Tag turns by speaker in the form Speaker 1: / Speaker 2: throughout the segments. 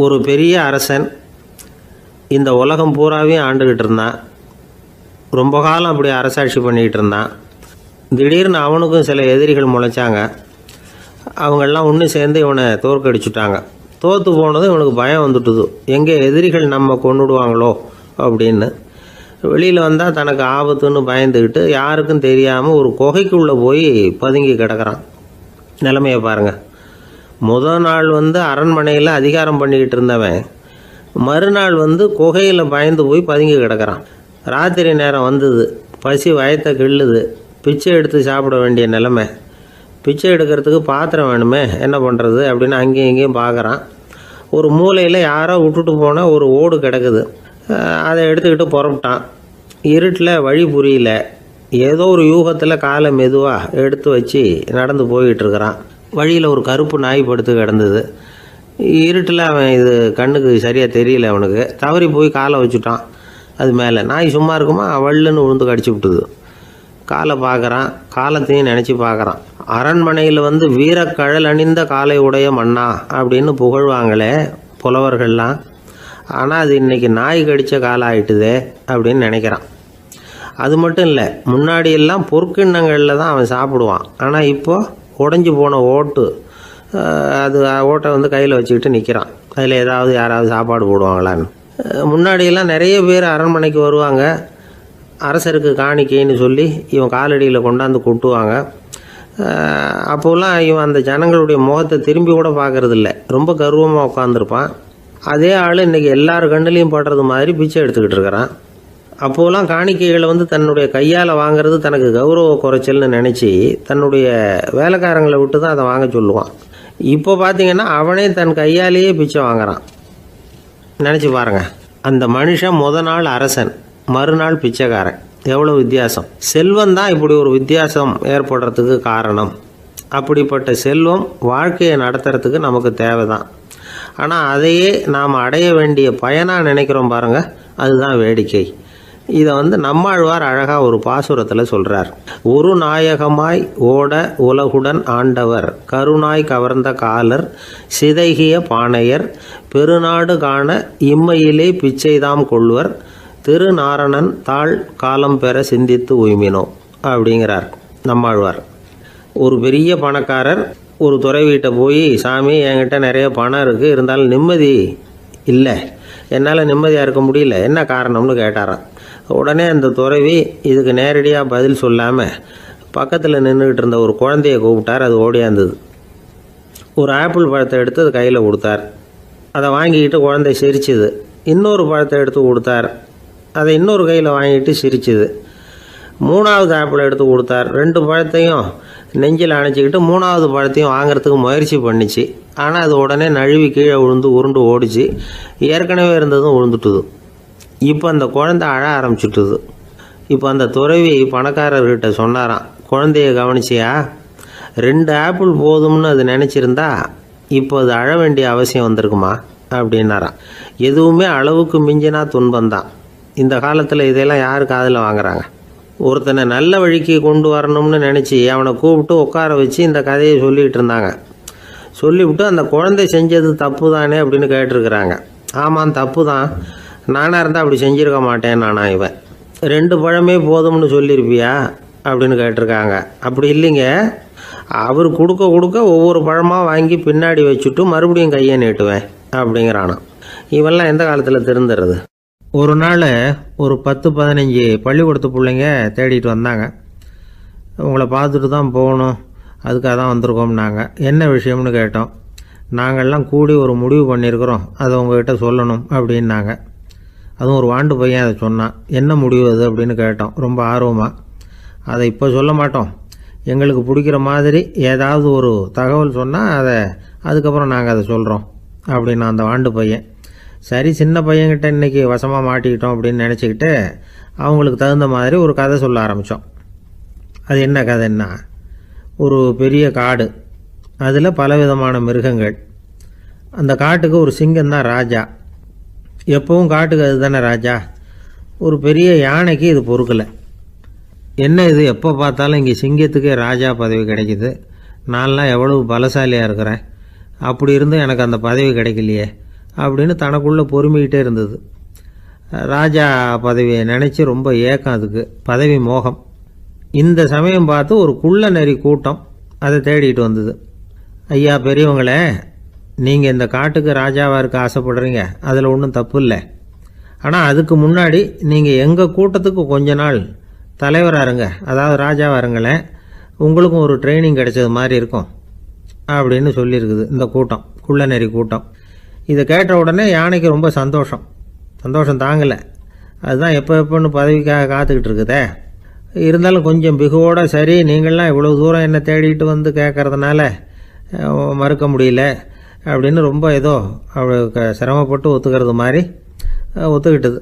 Speaker 1: ஒரு பெரிய அரசன் இந்த உலகம் பூராவையும் ஆண்டுக்கிட்டு இருந்தான். ரொம்ப காலம் அப்படி அரசாட்சி பண்ணிக்கிட்டு இருந்தான். திடீர்னு அவனுக்கும் சில எதிரிகள் முளைச்சாங்க. அவங்கெல்லாம் ஒன்று சேர்ந்து இவனை தோற்கடிச்சுட்டாங்க. தோற்று போனதும் இவனுக்கு பயம் வந்துட்டுது, எங்கே எதிரிகள் நம்ம கொண்டுடுவாங்களோ அப்படின்னு. வெளியில் வந்தால் தனக்கு ஆபத்துன்னு பயந்துக்கிட்டு யாருக்கும் தெரியாமல் ஒரு குகைக்குள்ளே போய் பதுங்கி கிடக்கிறான். நிலைமையை பாருங்கள். முதல் நாள் அரண்மனையில் அதிகாரம் பண்ணிக்கிட்டு இருந்தவன் மறுநாள் குகையில் பயந்து போய் பதுங்கி கிடக்கிறான். ராத்திரி நேரம் வந்தது, பசி வயத்தை கிள்ளுது, பிச்சை எடுத்து சாப்பிட வேண்டிய நிலைமை. பிச்சை எடுக்கிறதுக்கு பாத்திரம் வேணுமே, என்ன பண்ணுறது அப்படின்னு அங்கேயும் இங்கேயும் பார்க்குறான். ஒரு மூலையில் யாரோ விட்டுட்டு போன ஒரு ஓடு கிடக்குது. அதை எடுத்துக்கிட்டு புறப்பட்டான். இருட்டில் வழி புரியல. ஏதோ ஒரு யூகத்தில் காலை மெதுவாக எடுத்து வச்சு நடந்து போய்கிட்டுருக்கிறான். வழியில் ஒரு கருப்பு நாய் படுத்து கிடந்தது. இருட்டில் அவன் இது கண்ணுக்கு சரியாக தெரியல. அவனுக்கு தவறி போய் காலை வச்சுட்டான் அது மேலே. நாய் சும்மா இருக்குமா, வள்ளுன்னு உழுந்து கடிச்சு விட்டுது. காலை பார்க்குறான், காலத்தையும் நினச்சி பார்க்குறான். அரண்மனையில் வீரக்கழல் அணிந்த காலை உடைய மன்னா அப்படின்னு புகழ்வாங்களே புலவர்கள்லாம். ஆனால் அது இன்றைக்கி நாய் கடித்த காலம் ஆகிட்டுதே அப்படின்னு நினைக்கிறான். அது மட்டும் இல்லை, முன்னாடியெல்லாம் பொற்கிண்ணங்களில் தான் அவன் சாப்பிடுவான். ஆனால் இப்போது உடஞ்சி போன ஓட்டு, அது ஓட்டை கையில் வச்சுக்கிட்டு நிற்கிறான். அதில் யாராவது சாப்பாடு போடுவாங்களான்னு. முன்னாடியெல்லாம் நிறைய பேர் அரண்மனைக்கு வருவாங்க. அரசருக்கு காணிக்கைன்னு சொல்லி இவன் காலடியில் கொண்டாந்து கொட்டுவாங்க. அப்போல்லாம் இவன் அந்த ஜனங்களுடைய முகத்தை திரும்பி கூட பார்க்கறதில்ல. ரொம்ப கர்வமாக உட்காந்துருப்பான். அதே ஆள் இன்றைக்கி எல்லார் கண்ணுலேயும் படுறது மாதிரி பிச்சை எடுத்துக்கிட்டு இருக்கிறான். அப்போலாம் காணிக்கைகளை தன்னுடைய கையால் வாங்கிறது தனக்கு கௌரவ குறைச்சல்னு நினச்சி தன்னுடைய வேலைக்காரங்களை விட்டு தான் அதை வாங்க சொல்லுவான். இப்போ பார்த்திங்கன்னா அவனே தன் கையாலேயே பிச்சை வாங்குறான். நினச்சி பாருங்கள், அந்த மனுஷன் நாள் அரசன், மறுநாள் பிச்சைக்காரன். எவ்வளோ வித்தியாசம்! செல்வம் தான் இப்படி ஒரு வித்தியாசம் ஏற்படுறதுக்கு காரணம். அப்படிப்பட்ட செல்வம் வாழ்க்கையை நடத்துறதுக்கு நமக்கு தேவை தான். ஆனால் அதையே நாம் அடைய வேண்டிய பயனாக நினைக்கிறோம் பாருங்கள், அதுதான் வேடிக்கை. இதை நம்மாழ்வார் அழகாக ஒரு பாசுரத்தில் சொல்கிறார். ஒரு நாயகமாய் ஓட உலகுடன் ஆண்டவர், கருணாய் கவர்ந்த காலர், சிதைகிய பானையர், பெருநாடு காண இம்மையிலே பிச்சைதாம் கொள்வர், திருநாரணன் தாழ் காலம் பெற சிந்தித்து உய்மினோ அப்படிங்கிறார் நம்மாழ்வார். ஒரு பெரிய பணக்காரர் ஒரு துறவிகிட்ட போய், சாமி என்கிட்ட நிறைய பணம் இருக்குது, இருந்தாலும் நிம்மதி இல்லை, என்னால் நிம்மதியாக இருக்க முடியல, என்ன காரணம்னு கேட்டாராம். உடனே அந்த துறவி இதுக்கு நேரடியாக பதில் சொல்லாமல் பக்கத்தில் நின்றுக்கிட்டு இருந்த ஒரு குழந்தைய கூப்பிட்டார். அது ஓடியாந்தது. ஒரு ஆப்பிள் பழத்தை எடுத்து அது கையில் கொடுத்தார். அதை வாங்கிக்கிட்டு குழந்தை சிரிச்சுது. இன்னொரு பழத்தை எடுத்து கொடுத்தார். அதை இன்னொரு கையில் வாங்கிட்டு சிரிச்சுது. மூணாவது ஆப்பிள் எடுத்து கொடுத்தார். 2 பழத்தையும் நெஞ்சில் அணைச்சிக்கிட்டு 3ஆவது பழத்தையும் வாங்கிறதுக்கு முயற்சி பண்ணிச்சு. ஆனால் அது உடனே நழுவி கீழே விழுந்து உருண்டு ஓடிச்சு. ஏற்கனவே இருந்ததும் விழுந்துட்டுது. இப்போ அந்த குழந்தை அழ ஆரம்பிச்சுட்டுது. இப்போ அந்த துறவி பணக்காரர்கிட்ட சொன்னாராம், குழந்தைய கவனிச்சியா, 2 ஆப்பிள் போதும்னு அது நினச்சிருந்தா இப்போ அது அழ வேண்டிய அவசியம் வந்திருக்குமா அப்படின்னாராம். எதுவுமே அளவுக்கு மிஞ்சினா துன்பந்தான். இந்த காலத்தில் இதெல்லாம் யார் காதில் வாங்குறாங்க? ஒருத்தனை நல்ல வழிக்கு கொண்டு வரணும்னு நினச்சி அவனை கூப்பிட்டு உட்கார வச்சு இந்த கதையை சொல்லிகிட்டு இருந்தாங்க. சொல்லிவிட்டு அந்த குழந்தை செஞ்சது தப்பு தானே அப்படின்னு கேட்டிருக்கிறாங்க. ஆமாம், தப்பு தான், நானாக இருந்தால் அப்படி செஞ்சுருக்க மாட்டேன் நானா இவன். 2 பழமே போதும்னு சொல்லியிருப்பியா அப்படின்னு கேட்டிருக்காங்க. அப்படி இல்லைங்க, அவர் கொடுக்க ஒவ்வொரு பழமாக வாங்கி பின்னாடி வச்சுட்டு மறுபடியும் கையை நீட்டுவேன் அப்படிங்கிறானா. இவெல்லாம் எந்த காலத்தில் திருந்துறது? ஒரு நாள் ஒரு 10-15 பள்ளிக்கூடத்து பிள்ளைங்க தேடிட்டு வந்தாங்க. உங்களை பார்த்துட்டு தான் போகணும், அதுக்காக தான் வந்திருக்கோம்னாங்க. என்ன விஷயம்னு கேட்டோம். நாங்கள்லாம் கூடி ஒரு முடிவு பண்ணியிருக்கிறோம், அதை உங்கள்கிட்ட சொல்லணும் அப்படின்னாங்க. அதுவும் ஒரு வாண்டு பையன் அதை சொன்னான். என்ன முடிவு அது அப்படின்னு கேட்டோம் ரொம்ப ஆர்வமாக. அதை இப்போ சொல்ல மாட்டோம், எங்களுக்கு பிடிக்கிற மாதிரி ஏதாவது ஒரு தகவல் சொன்னால் அதுக்கப்புறம் நாங்கள் அதை சொல்கிறோம் அப்படின்னா அந்த வாண்டு பையன். சரி, சின்ன பையன்கிட்ட இன்றைக்கி வசமாக மாட்டிக்கிட்டோம் அப்படின்னு நினச்சிக்கிட்டு அவங்களுக்கு தகுந்த மாதிரி ஒரு கதை சொல்ல ஆரம்பித்தோம். அது என்ன கதைன்னா, ஒரு பெரிய காடு, அதில் பலவிதமான மிருகங்கள். அந்த காட்டுக்கு ஒரு சிங்கம் தான் ராஜா. எப்பவும் காட்டுக்கு அது தானே ராஜா. ஒரு பெரிய யானைக்கு இது பொறுக்கலை. என்ன இது, எப்போ பார்த்தாலும் இங்கே சிங்கத்துக்கே ராஜா பதவி கிடைக்கிது, நான்லாம் எவ்வளவு பலசாலியாக இருக்கிறேன், அப்படி இருந்தும் எனக்கு அந்த பதவி கிடைக்கலையே அப்படின்னு தனக்குள்ளே பொறுமிக்கிட்டே இருந்தது. ராஜா பதவியை நினச்சி ரொம்ப ஏக்கம், அதுக்கு பதவி மோகம். இந்த சமயம் பார்த்து ஒரு குள்ள நரி கூட்டம் அதை தேடிட்டு வந்தது. ஐயா பெரியவங்களே, நீங்கள் இந்த காட்டுக்கு ராஜாவாக இருக்க ஆசைப்படுறீங்க, அதில் ஒன்றும் தப்பு இல்லை. ஆனால் அதுக்கு முன்னாடி நீங்கள் எங்கள் கூட்டத்துக்கு கொஞ்ச நாள் தலைவராக இருங்க, அதாவது ராஜாவாக இருங்களேன், உங்களுக்கும் ஒரு ட்ரைனிங் கிடைச்சது மாதிரி இருக்கும் அப்படின்னு சொல்லியிருக்குது இந்த கூட்டம், குள்ள நரி கூட்டம். இதை கேட்ட உடனே யானைக்கு ரொம்ப சந்தோஷம் தாங்கலை. அதுதான் எப்போன்னு பதவிக்காக காத்துக்கிட்டு இருக்குதே. இருந்தாலும் கொஞ்சம் பிகுவோட, சரி நீங்கள்லாம் இவ்வளோ தூரம் என்னை தேடிட்டு வந்து கேட்கறதுனால மறுக்க முடியல அப்படின்னு ரொம்ப ஏதோ அவளுக்கு சிரமப்பட்டு ஒத்துக்கிறது மாதிரி ஒத்துக்கிட்டது.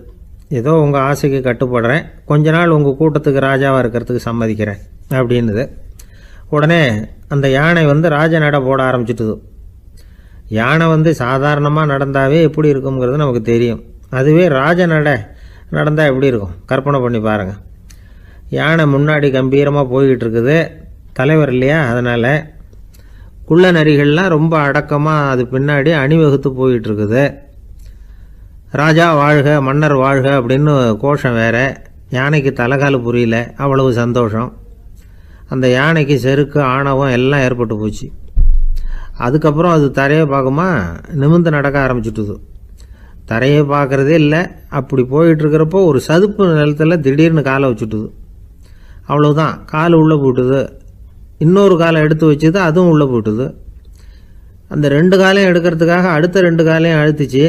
Speaker 1: ஏதோ உங்கள் ஆசைக்கு கட்டுப்படுறேன், கொஞ்ச நாள் உங்கள் கூட்டத்துக்கு ராஜாவாக இருக்கிறதுக்கு சம்மதிக்கிறேன் அப்படின்னுது. உடனே அந்த யானை ராஜ நட போட ஆரம்பிச்சிட்டுது. யானை சாதாரணமாக நடந்தாவே எப்படி இருக்குங்கிறது நமக்கு தெரியும். அதுவே ராஜ நடந்தால் எப்படி இருக்கும் கற்பனை பண்ணி பாருங்கள். யானை முன்னாடி கம்பீரமாக போய்கிட்டு இருக்குது, தலைவர் இல்லையா, அதனால் குள்ள நரிகள்லாம் ரொம்ப அடக்கமாக அது பின்னாடி அணிவகுத்து போயிட்டு இருக்குது. ராஜா வாழ்க, மன்னர் வாழ்க அப்படின்னு கோஷம் வேற. யானைக்கு தலைகால் புரியல, அவ்வளவு சந்தோஷம். அந்த யானைக்கு செருக்கு, ஆணவம் எல்லாம் ஏற்பட்டு போச்சு. அதுக்கப்புறம் அது தரையை பார்க்குமா, நிமிர்ந்து நடக்க ஆரம்பிச்சுட்டுது. தரையை பார்க்குறதே இல்லை. அப்படி போயிட்டுருக்கிறப்போ ஒரு சதுப்பு நிலத்தில் திடீர்னு காலை வச்சுட்டுது. அவ்வளோதான், கால் உள்ளே போட்டுது. இன்னொரு காலை எடுத்து வச்சுது, அதுவும் உள்ளே போட்டுது. அந்த 2 காலையும் எடுக்கிறதுக்காக அடுத்த 2 காலையும் அழுத்துச்சு,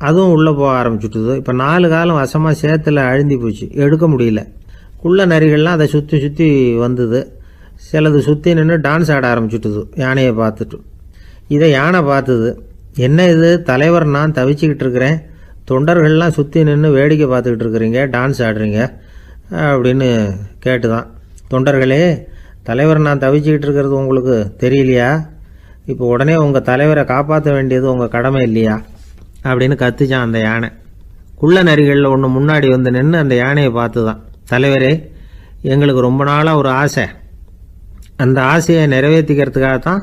Speaker 1: அதுவும் உள்ளே போக ஆரம்பிச்சுட்டுது. இப்போ 4 காலம் வசமாக சேத்துல அழுந்தி போச்சு, எடுக்க முடியல. குள்ள நரிகள்லாம் அதை சுற்றி சுற்றி வந்தது. சிலது சுற்றி நின்று டான்ஸ் ஆட ஆரம்பிச்சுட்டுது யானையை பார்த்துட்டு. இதை யானை பார்த்தது. என்ன இது தலைவர், நான் தவிச்சிக்கிட்டு இருக்கிறேன், தொண்டர்கள்லாம் சுற்றி நின்று வேடிக்கை பார்த்துக்கிட்டு இருக்கிறீங்க, டான்ஸ் ஆடுறீங்க அப்படின்னு கேட்டுதான். தொண்டர்களே, தலைவர் நான் தவிச்சிக்கிட்டு இருக்கிறது உங்களுக்கு தெரியலையா? இப்போ உடனே உங்கள் தலைவரை காப்பாற்ற வேண்டியது உங்கள் கடமை இல்லையா அப்படின்னு கத்துச்சான் அந்த யானை. குள்ள நரிகளில் ஒன்று முன்னாடி நின்று அந்த யானையை பார்த்து தான், தலைவரே, எங்களுக்கு ரொம்ப நாளாக ஒரு ஆசை, அந்த ஆசையை நிறைவேற்றிக்கிறதுக்காகத்தான்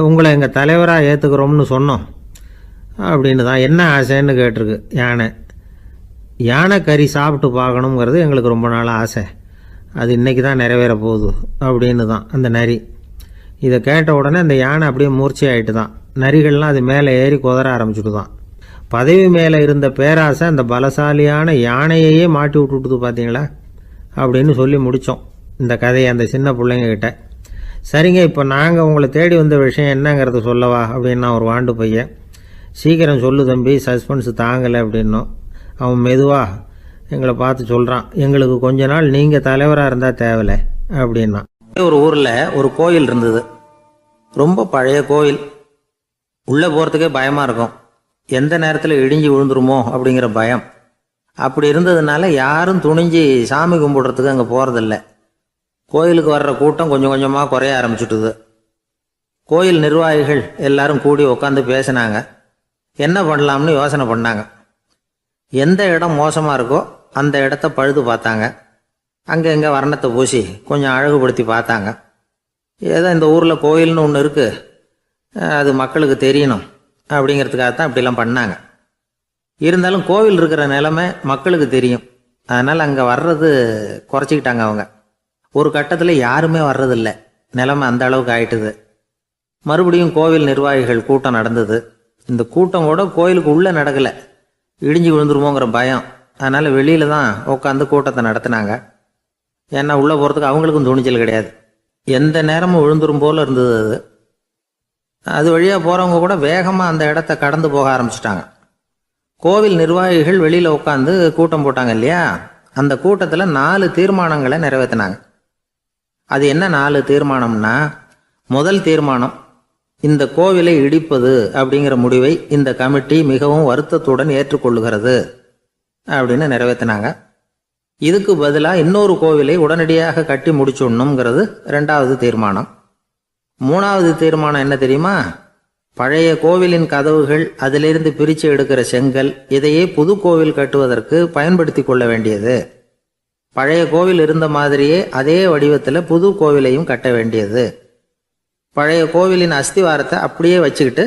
Speaker 1: உங்களை எங்கள் தலைவராக ஏற்றுக்கிறோம்னு சொன்னோம் அப்படின்னு தான். என்ன ஆசைன்னு கேட்டிருக்கு யானை. யானை கறி சாப்பிட்டு பார்க்கணுங்கிறது எங்களுக்கு ரொம்ப நாளாக ஆசை, அது இன்றைக்கி தான் நிறைவேற போகுது அப்படின்னு தான் அந்த நரி. இதை கேட்ட உடனே அந்த யானை அப்படியே மூர்ச்சி ஆகிட்டு தான். நரிகள்லாம் அது மேலே ஏறி குதற ஆரம்பிச்சுட்டு தான். பதவி மேலே இருந்த பேராசை அந்த பலசாலியான யானையையே மாட்டி விட்டுட்டுது பார்த்தீங்களா அப்படின்னு சொல்லி முடித்தோம் இந்த கதையை அந்த சின்ன பிள்ளைங்கக்கிட்ட. சரிங்க, இப்போ நாங்கள் உங்களை தேடி வந்த விஷயம் என்னங்கிறத சொல்லவா அப்படின்னா ஒரு வாண்டு பையன். சீக்கிரம் சொல்லு தம்பி, சஸ்பென்ஸ் தாங்கலை அப்படின்னோம். அவன் மெதுவாக எங்களை பார்த்து சொல்கிறான், எங்களுக்கு கொஞ்ச நாள் நீங்கள் தலைவராக இருந்தால் தேவலை அப்படின்னா. ஒரு ஊரில் ஒரு கோயில் இருந்தது, ரொம்ப பழைய கோயில். உள்ளே போகிறதுக்கே பயமாக இருக்கும், எந்த நேரத்தில் இடிஞ்சு விழுந்துருமோ அப்படிங்கிற பயம். அப்படி இருந்ததுனால யாரும் துணிஞ்சு சாமி கும்பிடுறதுக்கு அங்கே போகிறதில்ல. கோயிலுக்கு வர்ற கூட்டம் கொஞ்சம் கொஞ்சமாக குறைய ஆரம்பிச்சுட்டுது. கோயில் நிர்வாகிகள் எல்லாரும் கூடி உட்காந்து பேசினாங்க, என்ன பண்ணலாம்னு யோசனை பண்ணாங்க. எந்த இடம் மோசமாக இருக்கோ அந்த இடத்த பழுது பார்த்தாங்க. அங்கே எங்கே வர்ணத்தை பூசி கொஞ்சம் அழகுபடுத்தி பார்த்தாங்க. ஏதோ இந்த ஊரில் கோயில்னு ஒன்று இருக்குது, அது மக்களுக்கு தெரியணும் அப்படிங்கிறதுக்காகத்தான் இப்படிலாம் பண்ணாங்க. இருந்தாலும் கோவில் இருக்கிற நிலைமை மக்களுக்கு தெரியும், அதனால் அங்கே வர்றது குறைச்சிக்கிட்டாங்க அவங்க. ஒரு கட்டத்தில் யாருமே வர்றதில்லை, நிலைமை அந்த அளவுக்கு ஆயிட்டுது. மறுபடியும் கோவில் நிர்வாகிகள் கூட்டம் நடந்தது. இந்த கூட்டம் கூட கோயிலுக்கு உள்ளே நடக்கலை, இடிஞ்சு விழுந்துருமோங்கிற பயம். அதனால் வெளியில் தான் உட்காந்து கூட்டத்தை நடத்தினாங்க. ஏன்னா உள்ளே போகிறதுக்கு அவங்களுக்கும் துணிச்சல் கிடையாது, எந்த நேரமும் விழுந்துரும் போல் இருந்தது. அது வழியாக போகிறவங்க கூட வேகமாக அந்த இடத்த கடந்து போக ஆரம்பிச்சிட்டாங்க. கோவில் நிர்வாகிகள் வெளியில் உட்காந்து கூட்டம் போட்டாங்க இல்லையா, அந்த கூட்டத்தில் 4 தீர்மானங்களை நிறைவேற்றினாங்க. அது என்ன 4 தீர்மானம்னா, முதல் தீர்மானம், இந்த கோவிலை இடிப்பது அப்படிங்கிற முடிவை இந்த கமிட்டி மிகவும் வருத்தத்துடன் ஏற்றுக்கொள்ளுகிறது அப்படின்னு நிறைவேற்றினாங்க. இதுக்கு பதிலாக இன்னொரு கோவிலை உடனடியாக கட்டி முடிச்சுடணுங்கிறது 2வது தீர்மானம். 3வது தீர்மானம் என்ன தெரியுமா, பழைய கோவிலின் கதவுகள், அதிலிருந்து பிரித்து எடுக்கிற செங்கல், இதையே புது கோவில் கட்டுவதற்கு பயன்படுத்தி கொள்ள வேண்டியது. பழைய கோவில் இருந்த மாதிரியே அதே வடிவத்தில் புது கோவிலையும் கட்ட வேண்டியது. பழைய கோவிலின் அஸ்திவாரத்தை அப்படியே வச்சுக்கிட்டு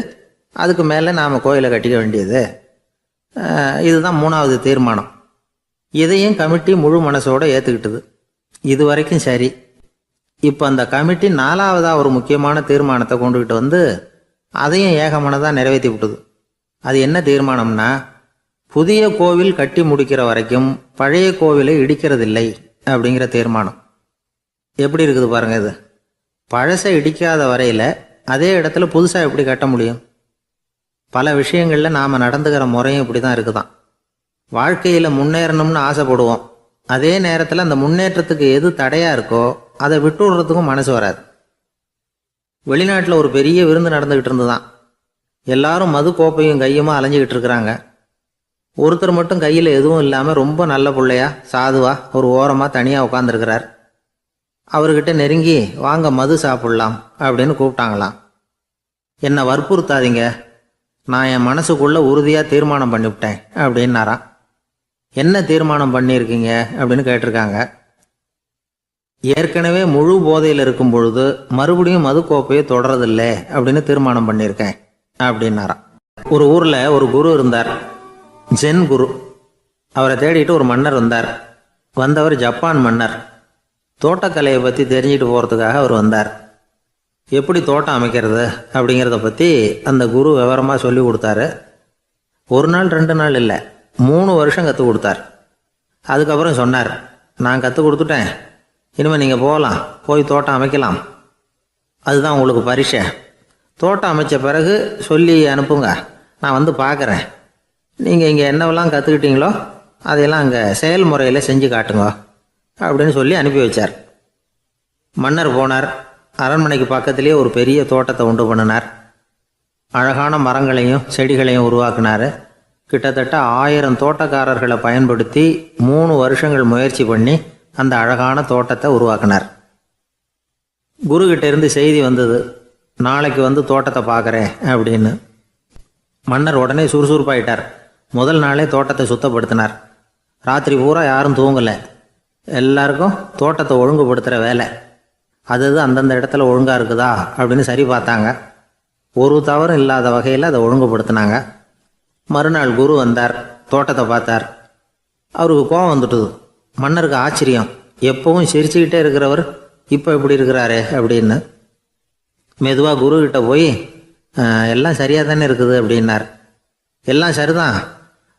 Speaker 1: அதுக்கு மேலே நாம் கோயிலை கட்டிக்க வேண்டியது. இதுதான் 3வது தீர்மானம். இதையும் கமிட்டி முழு மனசோடு ஏற்றுக்கிட்டது. இது வரைக்கும் சரி. இப்போ அந்த கமிட்டி 4வதாக ஒரு முக்கியமான தீர்மானத்தை கொண்டுகிட்டு வந்து அதையும் ஏகமனதாக நிறைவேற்றி விட்டுது. அது என்ன தீர்மானம்னா, புதிய கோவில் கட்டி முடிக்கிற வரைக்கும் பழைய கோவிலை இடிக்கிறதில்லை அப்படிங்கிற தீர்மானம். எப்படி இருக்குது பாருங்கள் இது. பழசை இடிக்காத வரையில் அதே இடத்துல புதுசாக எப்படி கட்ட முடியும்? பல விஷயங்களில் நாம் நடந்துக்கிற முறையும் இப்படி தான் இருக்குதான். வாழ்க்கையில் முன்னேறணும்னு ஆசைப்படுவோம். அதே நேரத்தில் அந்த முன்னேற்றத்துக்கு எது தடையாக இருக்கோ அதை விட்டு விடுறதுக்கும் மனசு வராது. வெளிநாட்டில் ஒரு பெரிய விருந்து நடந்துக்கிட்டு இருந்துதான். எல்லாரும் மது கோப்பையும் கையுமா அலைஞ்சிக்கிட்டு இருக்கிறாங்க. ஒருத்தர் மட்டும் கையில் எதுவும் இல்லாமல் ரொம்ப நல்ல பிள்ளையா சாதுவா ஒரு ஓரமாக தனியாக உட்காந்துருக்கிறார். அவர்கிட்ட நெருங்கி வாங்க மது சாப்பிட்லாம் அப்படின்னு கூப்பிட்டாங்களாம். என்னை வற்புறுத்தாதீங்க, நான் என் மனசுக்குள்ளே உறுதியாக தீர்மானம் பண்ணிவிட்டேன் அப்படின்னாராம். என்ன தீர்மானம் பண்ணியிருக்கீங்க அப்படின்னு கேட்டிருக்காங்க. ஏற்கனவே முழு போதையில் இருக்கும் பொழுது மறுபடியும் மது கோப்பையை தொடரதில்லை அப்படின்னு தீர்மானம் பண்ணியிருக்கேன் அப்படின்னாராம். ஒரு ஊரில் ஒரு குரு இருந்தார், ஜென் குரு. அவரை தேடிட்டு ஒரு மன்னர் வந்தார். வந்தவர் ஜப்பான் மன்னர். தோட்டக்கலையை பற்றி தெரிஞ்சுட்டு போகிறதுக்காக அவர் வந்தார். எப்படி தோட்டம் அமைக்கிறது அப்படிங்கிறத பற்றி அந்த குரு விவரமாக சொல்லி கொடுத்தாரு. 1 நாள் 2 நாள் இல்லை, 3 வருஷம் கற்றுக் கொடுத்தார். அதுக்கப்புறம் சொன்னார், நான் கற்றுக் கொடுத்துட்டேன், இனிமேல் நீங்கள் போகலாம், போய் தோட்டம் அமைக்கலாம். அதுதான் உங்களுக்கு பரிசை. தோட்டம் அமைச்ச பிறகு சொல்லி அனுப்புங்க, நான் வந்து பார்க்குறேன். நீங்கள் இங்கே என்னவெல்லாம் கற்றுக்கிட்டீங்களோ அதையெல்லாம் அங்கே செயல்முறையில் செஞ்சு காட்டுங்க அப்படின்னு சொல்லி அனுப்பி வச்சார். மன்னர் போனார். அரண்மனைக்கு பக்கத்திலேயே ஒரு பெரிய தோட்டத்தை உண்டு பண்ணினார். அழகான மரங்களையும் செடிகளையும் உருவாக்கினார். கிட்டத்தட்ட 1000 தோட்டக்காரர்களை பயன்படுத்தி 3 வருஷங்கள் முயற்சி பண்ணி அந்த அழகான தோட்டத்தை உருவாக்கினார். குருக்கிட்ட இருந்து செய்தி வந்தது, நாளைக்கு வந்து தோட்டத்தை பார்க்குறேன் அப்படின்னு. மன்னர் உடனே சுறுசுறுப்பாயிட்டார். முதல் நாளே தோட்டத்தை சுத்தப்படுத்தினார். ராத்திரி பூரா யாரும் தூங்கலை. எல்லாருக்கும் தோட்டத்தை ஒழுங்குபடுத்துகிற வேலை. அது அந்தந்த இடத்துல ஒழுங்காக இருக்குதா அப்படின்னு சரி பார்த்தாங்க. ஒரு தவறும் இல்லாத வகையில் அதை ஒழுங்குபடுத்தினாங்க. மறுநாள் குரு வந்தார், தோட்டத்தை பார்த்தார். அவருக்கு கோபம் வந்துட்டுது. மன்னருக்கு ஆச்சரியம், எப்பவும் சிரிச்சுக்கிட்டே இருக்கிறவர் இப்போ இப்படி இருக்கிறாரே அப்படின்னு. மெதுவாக குருக்கிட்ட போய் எல்லாம் சரியாக தானே இருக்குது அப்படின்னார். எல்லாம் சரிதான்,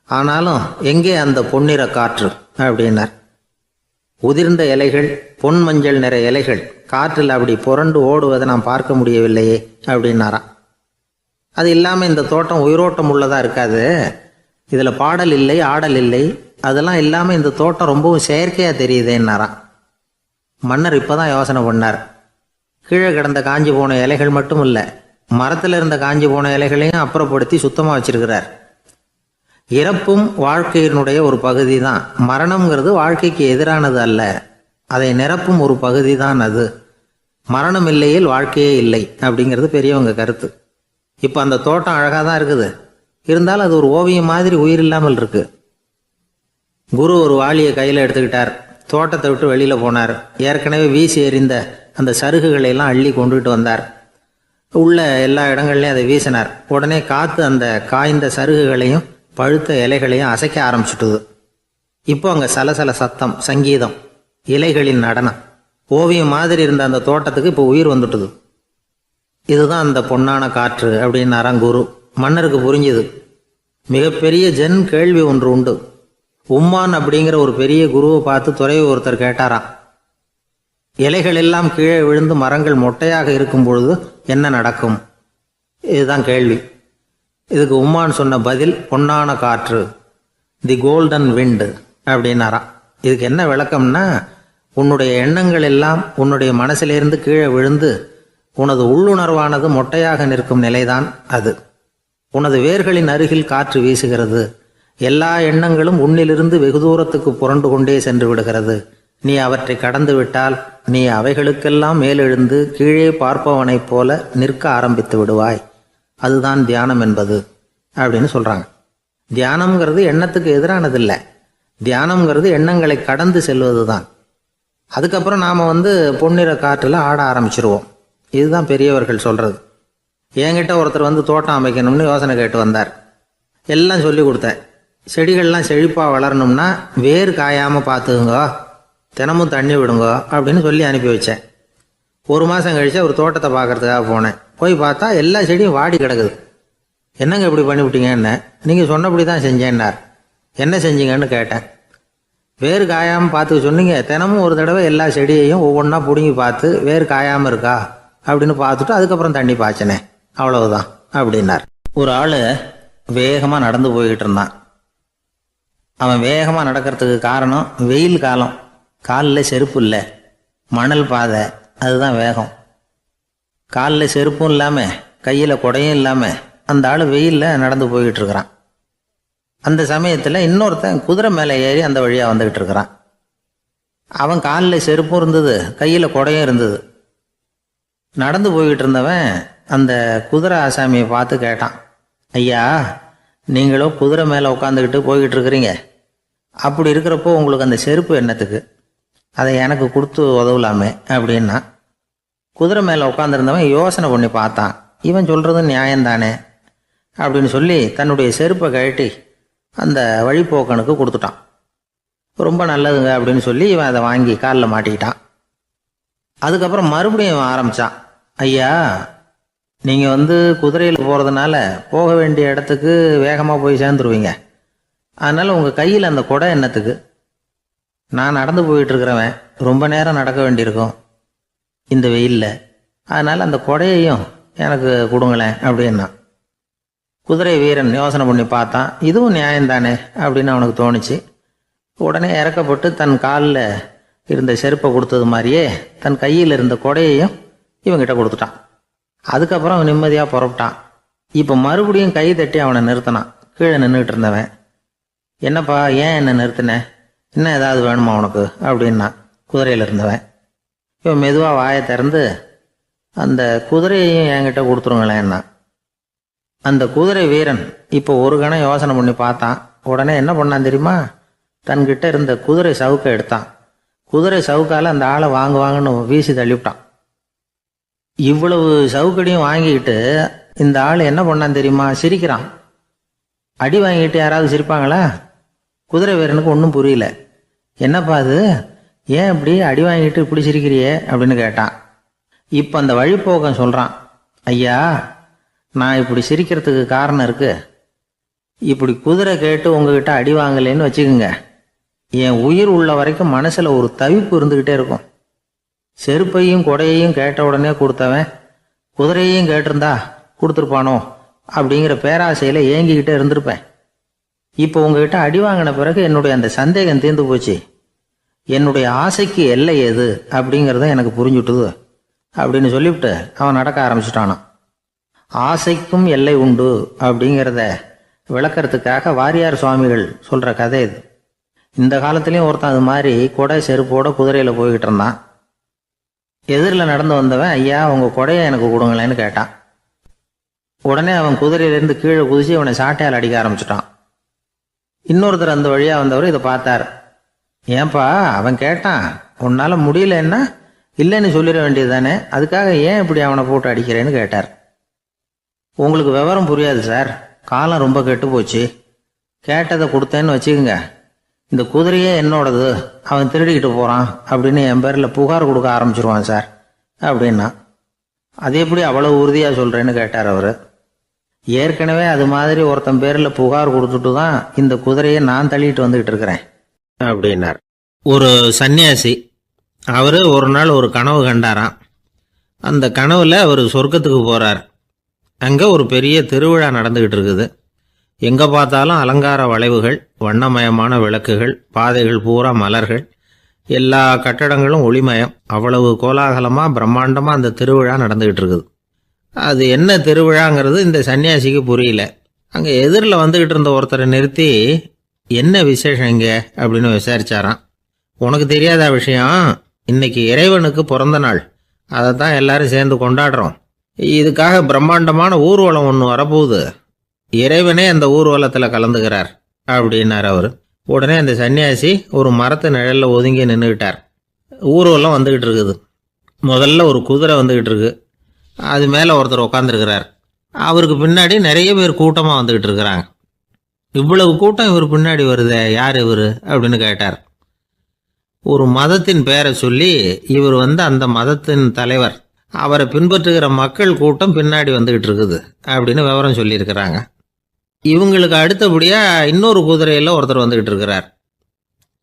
Speaker 1: ஆனாலும் எங்கே அந்த பொன்னிற காற்று அப்படின்னார். உதிர்ந்த இலைகள், பொன் மஞ்சள் நிற இலைகள் காற்றில் அப்படி புரண்டு ஓடுவதை நான் பார்க்க முடியவில்லையே அப்படின்னாராம். அது இல்லாமல் இந்த தோட்டம் உயிரோட்டம் உள்ளதாக இருக்காது, இதில் பாடல் இல்லை, ஆடல் இல்லை, அதெல்லாம் இல்லாமல் இந்த தோட்டம் ரொம்பவும் செயற்கையாக தெரியுதேன்னாராம். மன்னர் இப்போ தான் யோசனை பண்ணார். கீழே கிடந்த காஞ்சி போன இலைகள் மட்டும் இல்லை, மரத்தில் இருந்த காஞ்சி போன இலைகளையும் அப்புறப்படுத்தி சுத்தமாக வச்சிருக்கிறார். இறப்பும் வாழ்க்கையினுடைய ஒரு பகுதி தான். மரணம்ங்கிறது வாழ்க்கைக்கு எதிரானது அல்ல, அதை நிரப்பும் ஒரு பகுதி தான் அது. மரணம் இல்லையில் வாழ்க்கையே இல்லை அப்படிங்கிறது பெரியவங்க கருத்து. இப்போ அந்த தோட்டம் அழகாக தான் இருக்குது, இருந்தாலும் அது ஒரு ஓவியம் மாதிரி உயிர் இல்லாமல் இருக்கு. குரு ஒரு வாளியை கையில் எடுத்துக்கிட்டார். தோட்டத்தை விட்டு வெளியில் போனார். ஏற்கனவே வீசி எறிந்த அந்த சருகுகளை எல்லாம் அள்ளி கொண்டுகிட்டு வந்தார். உள்ள எல்லா இடங்கள்லையும் அதை வீசினார். உடனே காற்று அந்த காய்ந்த சருகுகளையும் பழுத்த இலைகளையும் அசைக்க ஆரம்பிச்சுட்டுது. இப்போ அங்கே சலசல சத்தம், சங்கீதம், இலைகளின் நடனம், ஓவியம் மாதிரி இருந்த அந்த தோட்டத்துக்கு இப்போ உயிர் வந்துட்டுது. இதுதான் அந்த பொன்னான காற்று அப்படின்னாராம் குரு. மன்னருக்கு புரிஞ்சுது. மிகப்பெரிய ஜென் கேள்வி ஒன்று உண்டு. உம்மான் அப்படிங்கிற ஒரு பெரிய குருவை பார்த்து துறவி ஒருத்தர் கேட்டாராம், இலைகள் எல்லாம் கீழே விழுந்து மரங்கள் மொட்டையாக இருக்கும் பொழுது என்ன நடக்கும்? இதுதான் கேள்வி. இதுக்கு உம்மான் சொன்ன பதில் பொன்னான காற்று, தி கோல்டன் விண்டு அப்படின்னாராம். இதுக்கு என்ன விளக்கம்னா, உன்னுடைய எண்ணங்கள் எல்லாம் உன்னுடைய மனசிலிருந்து கீழே விழுந்து உனது உள்ளுணர்வானது மொட்டையாக நிற்கும் நிலைதான் அது. உனது வேர்களின் அருகில் காற்று வீசுகிறது. எல்லா எண்ணங்களும் உன்னிலிருந்து வெகு தூரத்துக்கு புரண்டு கொண்டே சென்று விடுகிறது. நீ அவற்றை கடந்து விட்டால் நீ அவைகளுக்கெல்லாம் மேலெழுந்து கீழே பார்ப்பவனைப் போல நிற்க ஆரம்பித்து விடுவாய். அதுதான் தியானம் என்பது அப்படின்னு சொல்கிறாங்க. தியானம்ங்கிறது எண்ணத்துக்கு எதிரானதில்லை. தியானம்ங்கிறது எண்ணங்களை கடந்து செல்வது தான். அதுக்கப்புறம் நாம் பொன்னிற காற்றில் ஆட ஆரம்பிச்சிருவோம். இதுதான் பெரியவர்கள் சொல்கிறது. என்கிட்ட ஒருத்தர் வந்து தோட்டம் அமைக்கணும்னு யோசனை கேட்டு வந்தார். எல்லாம் சொல்லி கொடுத்தேன். செடிகள்லாம் செழிப்பாக வளரணும்னா வேர் காயாமல் பார்த்துக்குங்க, தினமும் தண்ணி விடுங்க அப்படின்னு சொல்லி அனுப்பி வச்சேன். 1 மாதம் கழிச்சு ஒரு தோட்டத்தை பார்க்கறதுக்காக போனேன். போய் பார்த்தா எல்லா செடியும் வாடி கிடக்குது. என்னங்க இப்படி பண்ணிவிட்டீங்கன்னு. நீங்கள் சொன்னபடி தான் செஞ்சேன்னார். என்ன செஞ்சீங்கன்னு கேட்டேன். வேர் காயாமல் பார்த்துக்க சொன்னீங்க, தினமும் ஒரு தடவை எல்லா செடியையும் ஒவ்வொன்றா பிடுங்கி பார்த்து வேர் காயாமல் இருக்கா அப்படின்னு பார்த்துட்டு அதுக்கப்புறம் தண்ணி பாய்ச்சினேன், அவ்வளவுதான் அப்படின்னார். ஒரு ஆள் வேகமாக நடந்து போய்கிட்டு இருந்தான். அவன் வேகமாக நடக்கிறதுக்கு காரணம் வெயில் காலம், காலில் செருப்பு இல்லை, மணல் பாதை, அதுதான் வேகம். காலில் செருப்பும் இல்லாமல் கையில் குடையும் இல்லாமல் அந்த ஆள் வெயிலில் நடந்து போய்கிட்டு இருக்கிறான். அந்த சமயத்தில் இன்னொருத்தன் குதிரை மேலே ஏறி அந்த வழியாக வந்துக்கிட்டு இருக்கிறான். அவன் காலில் செருப்பும் இருந்தது, கையில் குடையும் இருந்தது. நடந்து போய்கிட்டு இருந்தவன் அந்த குதிரை ஆசாமியை பார்த்து கேட்டான், ஐயா, நீங்களும் குதிரை மேலே உட்காந்துக்கிட்டு போய்கிட்டு இருக்கிறீங்க, அப்படி இருக்கிறப்போ உங்களுக்கு அந்த செருப்பு என்னத்துக்கு? அதை எனக்கு கொடுத்து உதவலாமே அப்படின்னா. குதிரை மேலே உட்காந்துருந்தவன் யோசனை பண்ணி பார்த்தான். இவன் சொல்கிறது நியாயம்தானே அப்படின்னு சொல்லி தன்னுடைய செருப்பை கழட்டி அந்த வழிப்போக்கனுக்கு கொடுத்துட்டான். ரொம்ப நல்லதுங்க அப்படின்னு சொல்லி இவன் அதை வாங்கி காலில் மாட்டிக்கிட்டான். அதுக்கப்புறம் மறுபடியும் ஆரம்பித்தான், ஐயா, நீங்கள் குதிரையில் போகிறதுனால போக வேண்டிய இடத்துக்கு வேகமாக போய் சேர்ந்துருவீங்க, அதனால் உங்கள் கையில் அந்த குடை என்னத்துக்கு? நான் நடந்து போயிட்டுருக்கிறவன், ரொம்ப நேரம் நடக்க வேண்டியிருக்கும் இந்த வெயிலில், அதனால் அந்த குடையையும் எனக்கு கொடுங்களேன் அப்படின்னா. குதிரை வீரன் யோசனை பண்ணி பார்த்தான், இதுவும் நியாயம்தானே அப்படின்னு அவனுக்கு தோணுச்சு. உடனே இறக்கப்பட்டு தன் காலில் இருந்த செருப்பை கொடுத்தது மாதிரியே தன் கையில் இருந்த குடையையும் இவங்கிட்ட கொடுத்துட்டான். அதுக்கப்புறம் அவன் நிம்மதியாக புறப்பட்டான். இப்போ மறுபடியும் கை தட்டி அவனை நிறுத்தினான். கீழே நின்றுட்டு இருந்தவன், என்னப்பா, ஏன் என்ன நிறுத்தினேன், இன்னும் ஏதாவது வேணுமா உனக்கு அப்படின்னா குதிரையில் இருந்தவன். இவன் மெதுவாக வாயை திறந்து அந்த குதிரையையும் என்கிட்ட கொடுத்துருங்களேன்னா. அந்த குதிரை வீரன் இப்போ ஒரு கணம் யோசனை பண்ணி பார்த்தான். உடனே என்ன பண்ணான் தெரியுமா? தன்கிட்ட இருந்த குதிரை சவுக்கை எடுத்தான். குதிரை சவுக்கால் அந்த ஆளை வாங்குவாங்கன்னு வீசி தள்ளிவிட்டான். இவ்வளவு சவுக்கடியும் வாங்கிக்கிட்டு இந்த ஆள் என்ன பண்ணான் தெரியுமா? சிரிக்கிறான். அடி வாங்கிட்டு யாராவது சிரிப்பாங்களா? குதிரை வீரனுக்கு ஒன்றும் புரியல. என்னப்பா அது, ஏன் இப்படி அடி வாங்கிட்டு இப்படி சிரிக்கிறியே அப்படின்னு கேட்டான். இப்போ அந்த வழிப்போக்கன் சொல்கிறான், ஐயா, நான் இப்படி சிரிக்கிறதுக்கு காரணம் இருக்கு. இப்படி குதிரை கேட்டு உங்ககிட்ட அடி வாங்கலைன்னு வச்சுக்கோங்க, என் உயிர் உள்ள வரைக்கும் மனசில் ஒரு தவிப்பு இருந்துக்கிட்டே இருக்கும். செருப்பையும் கொடையையும் கேட்ட உடனே கொடுத்தவன் குதிரையையும் கேட்டிருந்தா கொடுத்துருப்பானோ அப்படிங்கிற பேராசையில் ஏங்கிக்கிட்டே இருந்திருப்பேன். இப்போ உங்ககிட்ட அடி வாங்கின பிறகு என்னுடைய அந்த சந்தேகம் தீர்ந்து போச்சு. என்னுடைய ஆசைக்கு எல்லை எது அப்படிங்கிறத எனக்கு புரிஞ்சுட்டுது அப்படின்னு சொல்லிவிட்டு அவன் நடக்க ஆரம்பிச்சிட்டானான். ஆசைக்கும் எல்லை உண்டு அப்படிங்கிறத விளக்கறதுக்காக வாரியார் சுவாமிகள் சொல்கிற கதை இது. இந்த காலத்துலேயும் ஒருத்தன் அது மாதிரி கொடை செருப்போட குதிரையில் போய்கிட்டு இருந்தான். எதிரில் நடந்து வந்தவன், ஐயா, உங்கள் கொடையை எனக்கு கொடுங்களேன்னு கேட்டான். உடனே அவன் குதிரையிலேருந்து கீழே குதிச்சு அவனை சாட்டையால் அடிக்க ஆரம்பிச்சிட்டான். இன்னொருத்தர் அந்த வழியாக வந்தவர் இதை பார்த்தார். ஏன்பா, அவன் கேட்டான், உன்னால் முடியலன்னா இல்லைன்னு சொல்லிட வேண்டியது தானே, அதுக்காக ஏன் இப்படி அவனை போட்டு அடிக்கிறேன்னு கேட்டார். உங்களுக்கு விவரம் புரியாது சார், காலம் ரொம்ப கெட்டு போச்சு. கேட்டதை கொடுத்தேன்னு வச்சுக்கோங்க, இந்த குதிரையே என்னோடது, அவன் திருடிக்கிட்டு போகிறான் அப்படின்னு என் பேரில் புகார் கொடுக்க ஆரம்பிச்சிருவான் சார் அப்படின்னா. அது எப்படி அவ்வளோ உறுதியாக சொல்கிறேன்னு கேட்டார் அவர். ஏற்கனவே அது மாதிரி ஒருத்தன் பேரில் புகார் கொடுத்துட்டு தான் இந்த குதிரையை நான் தள்ளிட்டு வந்துக்கிட்டு இருக்கிறேன் அப்படின்னார். ஒரு சன்னியாசி, அவர் ஒரு நாள் ஒரு கனவு கண்டாராம். அந்த கனவில் அவர் சொர்க்கத்துக்கு போகிறார். அங்கே ஒரு பெரிய திருவிழா நடந்துக்கிட்டு இருக்குது. எங்கே பார்த்தாலும் அலங்கார வளைவுகள், வண்ணமயமான விளக்குகள், பாதைகள் பூரா மலர்கள், எல்லா கட்டடங்களும் ஒளிமயம். அவ்வளவு கோலாகலமாக பிரம்மாண்டமாக அந்த திருவிழா நடந்துக்கிட்டு இருக்குது. அது என்ன திருவிழாங்கிறது இந்த சன்னியாசிக்கு புரியல. அங்கே எதிரில் வந்துக்கிட்டு இருந்த ஒருத்தரை நிறுத்தி, என்ன விசேஷம் இங்கே அப்படின்னு விசாரிச்சாராம். உனக்கு தெரியாத விஷயம், இன்னைக்கு இறைவனுக்கு பிறந்த நாள், அதை தான் எல்லாரும் சேர்ந்து கொண்டாடுறோம். இதுக்காக பிரம்மாண்டமான ஊர்வலம் ஒன்று வரப்போகுது. இறைவனே அந்த ஊர்வலத்தில் கலந்துக்கிறார் அப்படின்னார் அவர். உடனே அந்த சன்னியாசி ஒரு மரத்து நிழலில் ஒதுங்கி நின்றுக்கிட்டார். ஊர்வலம் வந்துக்கிட்டு இருக்குது. முதல்ல ஒரு குதிரை வந்துக்கிட்டு இருக்கு. அது மேலே ஒருத்தர் உட்காந்துருக்கிறார். அவருக்கு பின்னாடி நிறைய பேர் கூட்டமாக வந்துக்கிட்டு இருக்கிறாங்க. இவ்வளவு கூட்டம் இவர் பின்னாடி வருதே, யார் இவர் அப்படின்னு கேட்டார். ஒரு மதத்தின் பெயரை சொல்லி இவர் அந்த மதத்தின் தலைவர், அவரை பின்பற்றுகிற மக்கள் கூட்டம் பின்னாடி வந்துக்கிட்டு இருக்குது அப்படின்னு விவரம் சொல்லியிருக்கிறாங்க. இவங்களுக்கு அடுத்தபடியாக இன்னொரு குதிரையில் ஒருத்தர் வந்துக்கிட்டு இருக்கிறார்.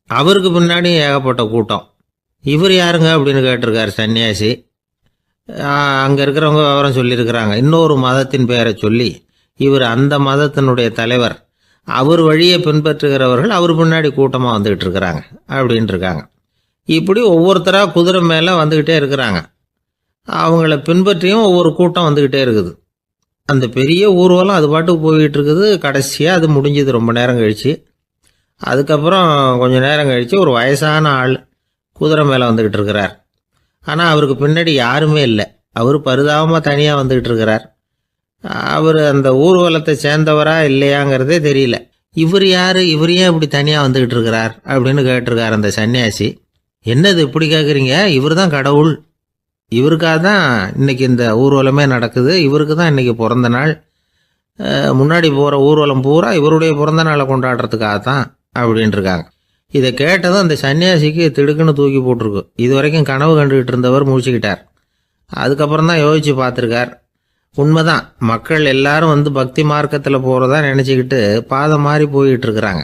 Speaker 1: அவருக்கு பின்னாடி ஏகப்பட்ட கூட்டம். இவர் யாருங்க அப்படின்னு கேட்டிருக்கார் சன்னியாசி. அங்கே இருக்கிறவங்க விவரம் சொல்லியிருக்கிறாங்க. இன்னொரு மதத்தின் பெயரை சொல்லி இவர் அந்த மதத்தினுடைய தலைவர், அவர் வழியை பின்பற்றுகிறவர்கள் அவர் பின்னாடி கூட்டமாக வந்துக்கிட்டு இருக்கிறாங்க அப்படின்ட்டு இருக்காங்க. இப்படி ஒவ்வொருத்தராக குதிரை மேலே வந்துக்கிட்டே இருக்கிறாங்க. அவங்கள பின்பற்றியும் ஒவ்வொரு கூட்டம் வந்துக்கிட்டே இருக்குது. அந்த பெரிய ஊர்வலம் அது பாட்டுக்கு போய்கிட்டு இருக்குது. கடைசியாக அது முடிஞ்சது ரொம்ப நேரம் கழித்து. அதுக்கப்புறம் கொஞ்சம் நேரம் கழித்து ஒரு வயசான ஆள் குதிரை மேலே வந்துக்கிட்டு இருக்கிறார். ஆனால் அவருக்கு பின்னாடி யாருமே இல்லை. அவர் பரிதாபமாக தனியாக வந்துக்கிட்டு இருக்கிறார். அவர் அந்த ஊர்வலத்தை சேர்ந்தவரா இல்லையாங்கிறதே தெரியல. இவர் யார், இவர் ஏன் இப்படி தனியாக வந்துக்கிட்டு இருக்கிறார் அப்படின்னு கேட்டிருக்கார் அந்த சன்னியாசி. என்னது இப்படி கேட்குறீங்க? இவர் தான் கடவுள். இவருக்காக தான் இன்றைக்கி இந்த ஊர்வலமே நடக்குது. இவருக்கு தான் இன்றைக்கி பிறந்த நாள். முன்னாடி போகிற ஊர்வலம் பூரா இவருடைய பிறந்த நாளை கொண்டாடுறதுக்காக தான் அப்படின்ட்டுருக்காங்க. இதை கேட்டதும் அந்த சன்னியாசிக்கு திடுக்குன்னு தூக்கி போட்டிருக்கு. இது வரைக்கும் கனவு கண்டுகிட்டு இருந்தவர் முடிச்சுக்கிட்டார். அதுக்கப்புறம் தான் யோசித்து பார்த்துருக்கார். உண்மைதான், மக்கள் எல்லாரும் பக்தி மார்க்கத்தில் போகிறதா நினச்சிக்கிட்டு பாதை மாறி போயிட்டு இருக்கிறாங்க.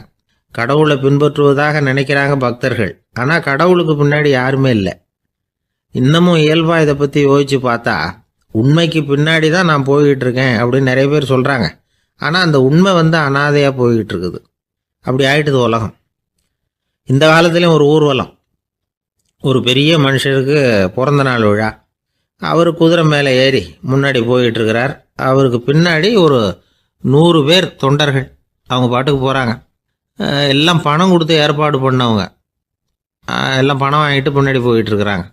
Speaker 1: கடவுளை பின்பற்றுவதாக நினைக்கிறாங்க பக்தர்கள். ஆனால் கடவுளுக்கு பின்னாடி யாருமே இல்லை. இன்னமும் இயல்பாக இதை பற்றி யோசித்து பார்த்தா உண்மைக்கு பின்னாடி தான் நான் போய்கிட்டு இருக்கேன் அப்படின்னு நிறைய பேர் சொல்கிறாங்க. ஆனால் அந்த உண்மை அனாதையாக போய்கிட்டு இருக்குது. அப்படி ஆயிட்டுது உலகம். இந்த காலத்துலேயும் ஒரு ஊர்வலம், ஒரு பெரிய மனுஷருக்கு பிறந்த நாள் விழா. அவர் குதிரை மேலே ஏறி முன்னாடி போயிட்டுருக்கிறார். அவருக்கு பின்னாடி ஒரு 100 பேர் தொண்டர்கள் அவங்க பாட்டுக்கு போகிறாங்க. எல்லாம் பணம் கொடுத்து ஏற்பாடு பண்ணவங்க. எல்லாம் பணம் வாங்கிட்டு பின்னாடி போயிட்டுருக்குறாங்க.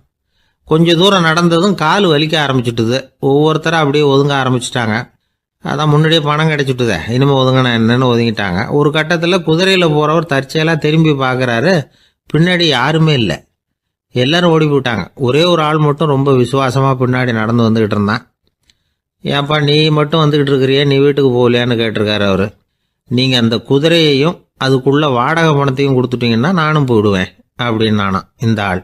Speaker 1: கொஞ்சம் தூரம் நடந்ததும் கால் வலிக்க ஆரம்பிச்சுட்டுது. ஒவ்வொருத்தராக அப்படியே ஒதுங்க ஆரம்பிச்சிட்டாங்க. அதான் முன்னாடியே பணம் கிடச்சிட்டுதே, இனிமேல் ஒதுங்கினா என்னன்னு ஒதுங்கிட்டாங்க. ஒரு கட்டத்தில் குதிரையில் போகிறவர் தற்செயலாக திரும்பி பார்க்குறாரு. பின்னாடி யாருமே இல்லை. எல்லோரும் ஓடி போயிட்டாங்க. ஒரே ஒரு ஆள் மட்டும் ரொம்ப விசுவாசமாக பின்னாடி நடந்து வந்துக்கிட்டு இருந்தான். ஏன்ப்பா நீ மட்டும் வந்துக்கிட்டு இருக்கிறியே, நீ வீட்டுக்கு போகலையான்னு கேட்டிருக்காரு அவர். நீங்கள் அந்த குதிரையையும் அதுக்குள்ளே வாடகை பணத்தையும் கொடுத்துட்டீங்கன்னா நானும் போயிடுவேன் அப்படின்னு நானும். இந்த ஆள்